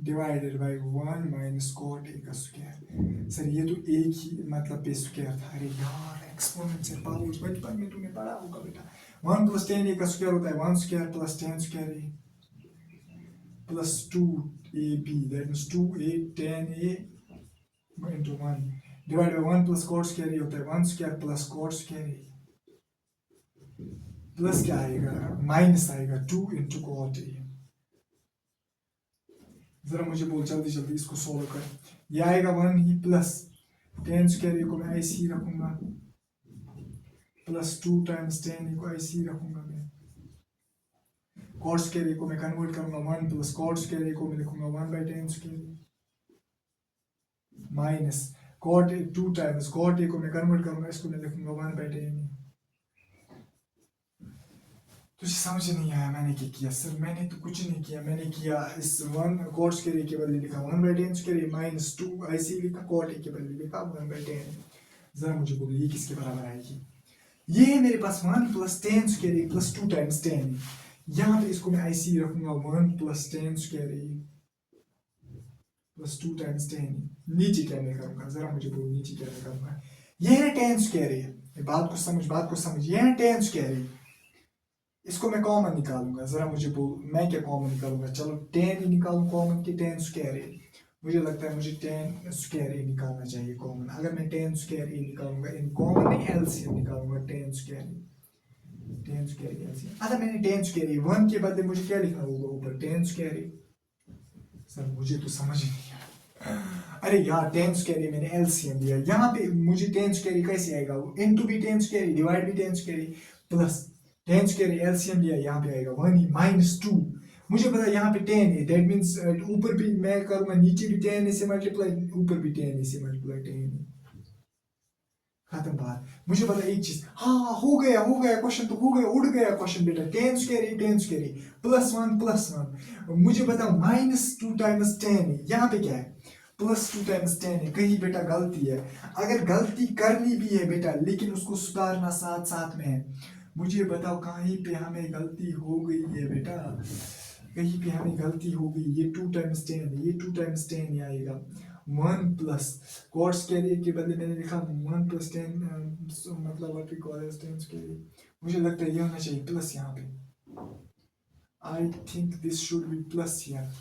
divided by 1 minus cot a का स्क्वायर। सर ये तो एक ही मतलब पे स्क्वायर था। अरे यार एक्सपोनेंशियल पावर्स बचपन में तुमने पढ़ा होगा बेटा। 1 plus tan a का स्क्वायर होता है 1 square plus tan square a plus 2ab, that means 2a tan a into 1 divide by 1 plus cot square a होता है 1 square plus cot square a plus क्या आएगा माइनस आएगा 2 into cot a। जरा मुझे बोल जल्दी इसको सॉल्व कर। ये आएगा 1 ही प्लस tan square a को मैं ऐसे ही रखूंगा प्लस 2 टाइम्स टेन को ऐसे ही रखूंगा मैं। कॉट स्क्वायर को मैं कन्वर्ट करूंगा 1 प्लस कॉट स्क्वायर को मैं लिखूंगा 1/10 square minus cot 2 times cot को मैं कन्वर्ट करूंगा, इसको मैं लिखूंगा 1/10। तुझे समझ नहीं आया मैंने क्या किया सर? मैंने तो कुछ नहीं किया, मैंने किया इस 1 कॉट स्क्वायर के बदले लिखा 1/10 स्क्वायर माइनस 2 ऐसे ही लिखा, कॉट के बदले लिखा 1/10। जरा मुझे बोलो ये किसके बराबर आएगी? ये है मेरे पास 1 प्लस 10 स्क्वायर प्लस 2 टाइम्स 10। यहाँ पे इसको मैं ऐसे ही रखूंगा 1 प्लस 10 स्क्वायर प्लस 2 टाइम्स 10। नीचे क्या मैं करूंगा? जरा मुझे बोलो नीचे क्या मैं करूंगा? ये है 10 स्क्वायर है, बात को समझ, ये है 10 स्क्वायर है, इसको मैं कॉमन निकालूंगा। जरा मुझे बोल मैं क्या कॉमन निकालूंगा? चलो 10 ही निकालूं कॉमन के 10 स्क्वायर है। मुझे लगता है मुझे 10 स्क्वायर ए निकालना चाहिए कॉमन। अगर मैं 10 स्क्वायर ए निकालूंगा इन कॉमन नहीं एलसीएम निकालूंगा 10 स्क्वायर एलसीएम। अगर मैंने 10 स्क्वायर ए 1 के बदले मुझे क्या लिखना होगा ऊपर? 10 स्क्वायर ए। सर मुझे तो समझ ही नहीं आया। अरे यार 10 स्क्वायर ए मैंने एलसीएम लिया, यहाँ पे मुझे 10 स्क्वायर ए कैसे आएगा? वो इनटू भी 10 स्क्वायर ए डिवाइड भी 10 square A plus 10 square LCM लिया, यहाँ पे आएगा 1 ही माइनस 2। मुझे पता यहाँ पे 10 है, दैट मींस ऊपर भी मैं करूंगा नीचे भी 10 से मल्टीप्लाई, ऊपर भी 10 से मल्टीप्लाई 10। खत्म बात। मुझे पता एक चीज, हाँ हो गया क्वेश्चन तो हो गया, उड़ गया क्वेश्चन बेटा। 10 स्क्वायर प्लस 1 मुझे बताओ माइनस 2 टाइम्स 10 यहाँ पे क्या है? प्लस 2 टाइम्स 10 है। कहीं बेटा गलती है, अगर गलती करनी भी है बेटा लेकिन उसको सुधारना साथ साथ में है। मुझे बताओ कहीं पे हमें गलती हो गई है बेटा? कहीं पे हमें गलती हो गई। ये 2 टाइम्स 10 है, ये 2 टाइम्स 10 ही आएगा। 1 प्लस कॉट स्क्वायर के बदले मैंने लिखा 1 प्लस 10 मतलब what we call as 10 square. मुझे लगता है ये होना चाहिए प्लस यहाँ पे। I think this should be plus here.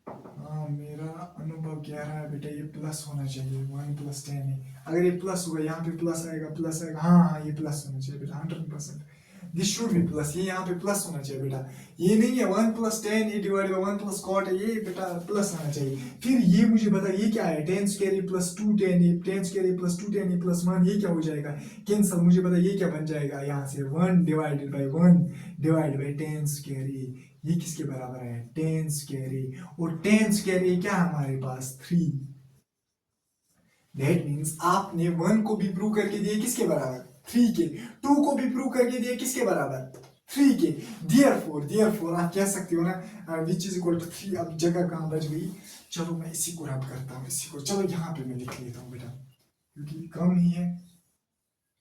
हाँ मेरा अनुभव कह रहा है बेटा ये प्लस होना चाहिए। 1 प्लस 10 है, अगर ये प्लस हुआ यहाँ पे प्लस आएगा। हाँ ये प्लस होना चाहिए बेटा 100%। दिस शुड बी प्लस, ये यहाँ पे प्लस होना चाहिए बेटा। ये नहीं है 1 plus 10 A divide by 1 plus cot है, ये बेटा प्लस होना चाहिए। फिर ये मुझे बता ये क्या है? 10 स्क्वायर प्लस 2 10 ए, 10 स्क्वायर प्लस 2 10 ए प्लस 1, ये क्या हो जाएगा? कैंसल। मुझे पता ये क्या बन जाएगा यहाँ से? 1 divided by 1 divide by 10 square A. ये किसके बराबर है? 10 स्क्वायर ए। और 10 स्क्वायर ए क्या है हमारे पास? 3। दैट मीन्स आपने 1 को भी प्रूव करके दिए किसके बराबर? 3 के। 2 को भी प्रूव करके दिए किसके बराबर? 3 के। देयरफॉर आप कह सकते हो ना विच इज इक्वल टू 3। अब जगह कहाँ बच गई? चलो मैं इसी को रब करता हूँ, इसी को चलो यहाँ पे मैं लिख लेता हूँ बेटा क्योंकि कम ही है।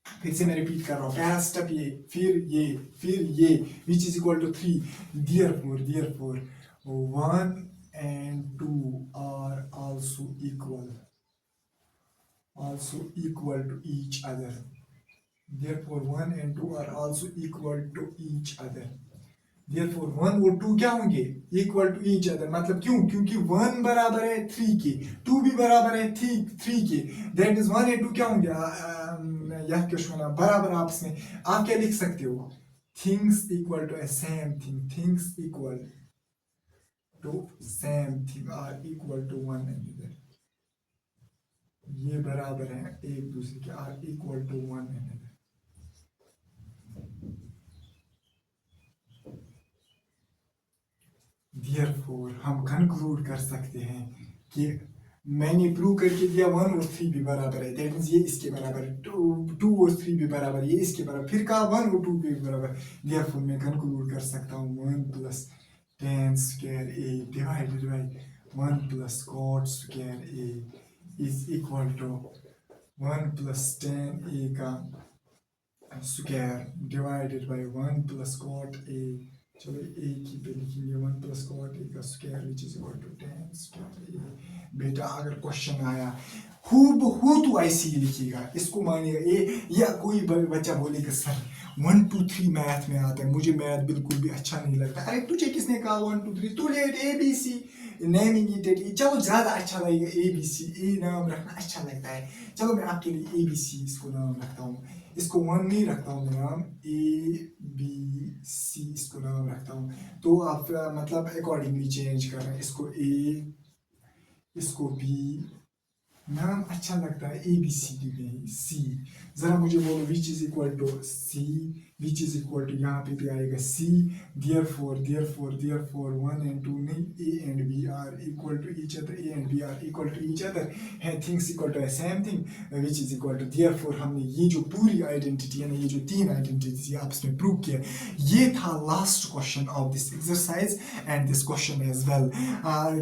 फिर से मैं रिपीट कर रहा हूँ, पहला स्टेप ये, फिर ये which is equal to 3। Therefore 1 and 2 are also equal to each other. Therefore 1 and 2 are also equal to each other. Therefore 1 और 2 क्या होंगे? Equal to each other। मतलब क्यों? क्योंकि 1 बराबर है 3 के, 2 भी बराबर है 3 के। That means 1 and 2 क्या होंगे? यह क्वेश्चन बराबर आपस में। आप क्या लिख सकते हो? Things equal to a same thing। Things equal to same thing are equal to one another। ये बराबर है एक दूसरे के, are equal to one another। Therefore हम कंक्लूड कर सकते हैं कि मैंने प्रूव करके दिया 1 और 3 भी बराबर है। दैट मींस ये इसके बराबर है, 2 और 3 भी बराबर है, ये इसके बराबर। फिर कहा 1 और 2 भी बराबर। Therefore मैं कंक्लूड कर सकता हूँ 1 plus 10 square A divided by 1 plus cot square A is equal to 1 plus 10 A का square divided by 1 plus cot A. चलो ए की पे लिखेंगे 1 प्लस कॉट ए का square which is equal to 10 square A. बेटा अगर question आया हूबहू तो ऐसे ही लिखिएगा, इसको मानिएगा ए। या कोई बच्चा बोलेगा सर 1 2 3 मैथ में आता है, मुझे मैथ बिल्कुल भी अच्छा नहीं लगता। अरे तुझे किसने कहा 1 2 3? तू ले ABC नेमिंग इट। चलो ज्यादा अच्छा लगेगा ABC, ए नाम रखना अच्छा लगता है। चलो मैं आपके लिए ABC इसको नाम रखता हूँ। इसको 1 नहीं रखता हूँ मैं नाम, ABC इसको नाम रखता हूँ। तो आप मतलब अकॉर्डिंगली चेंज कर रहे हैं। इसको A, इसको B, नाम अच्छा लगता है ABCD में C। जरा मुझे बोलो which is equal to C, which is equal to यहाँ पे भी आएगा सी, देयरफॉर 1 and 2 नहीं, A and B are equal to each other, A and B are equal to each other है, things equal to same thing, which is equal to therefore. हमने ये जो पूरी आइडेंटिटी है ना, ये जो 3 आइडेंटिटी आपस में प्रूव किया, ये था last question of this exercise and this question as well.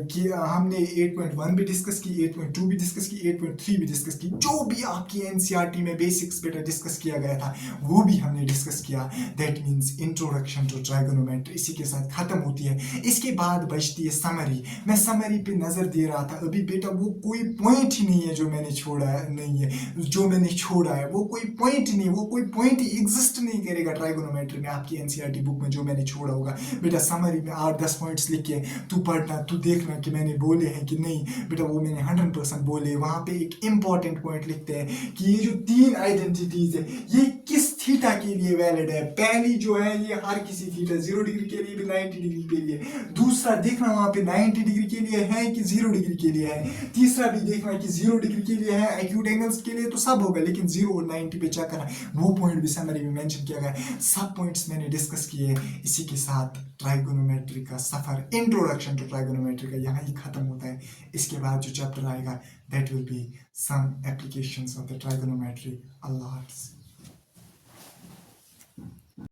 कि हमने 8.1 भी डिस्कस की, 8.2 भी डिस्कस की, 8.3 भी डिस्कस की, जो भी आपकी एनसीईआरटी में बेसिक्स बेटा डिस्कस किया गया था वो भी हमने डिस्कस किया। That means introduction to trigonometry इसी के साथ खत्म होती है। इसके बाद बचती है समरी। मैं समरी पे नजर दे रहा था अभी बेटा, वो कोई पॉइंट ही नहीं है जो मैंने छोड़ा नहीं है, जो मैंने छोड़ा है वो कोई पॉइंट नहीं, वो कोई पॉइंट ही एग्जिस्ट नहीं करेगा ट्राइगोनोमेट्री में आपकी एनसीईआरटी बुक में जो मैंने छोड़ा होगा। बेटा समरी में 8-10 पॉइंट्स लिख के तू पढ़ना, तू देखना कि मैंने बोले हैं कि नहीं। बेटा वो मैंने 100% बोले। वहां पे एक इंपॉर्टेंट पॉइंट लिखते हैं कि ये जो 3 आइडेंटिटीज है ये किस थीटा के लिए वैलिड है। पहली जो है ये हर किसी थीटा 0 डिग्री के लिए भी, 90 डिग्री के लिए। दूसरा देखना वहां पे 90 डिग्री के लिए है कि 0 डिग्री के लिए है। तीसरा भी देखना कि 0 डिग्री के लिए है। एक्यूट एंगल्स के लिए तो सब होगा, लेकिन 0 और 90 पे चेक करना, वो पॉइंट भी समरी में मेंशन किया गया। सब पॉइंट्स मैंने डिस्कस किए। इसी के साथ ट्राइगोनोमेट्री का सफर, इंट्रोडक्शन टू ट्राइगोनोमेट्री का यहाँ ही खत्म होता है। इसके बाद जो चैप्टर आएगा that will be some applications of the trigonometry. अल्लाह हाफ़िज़।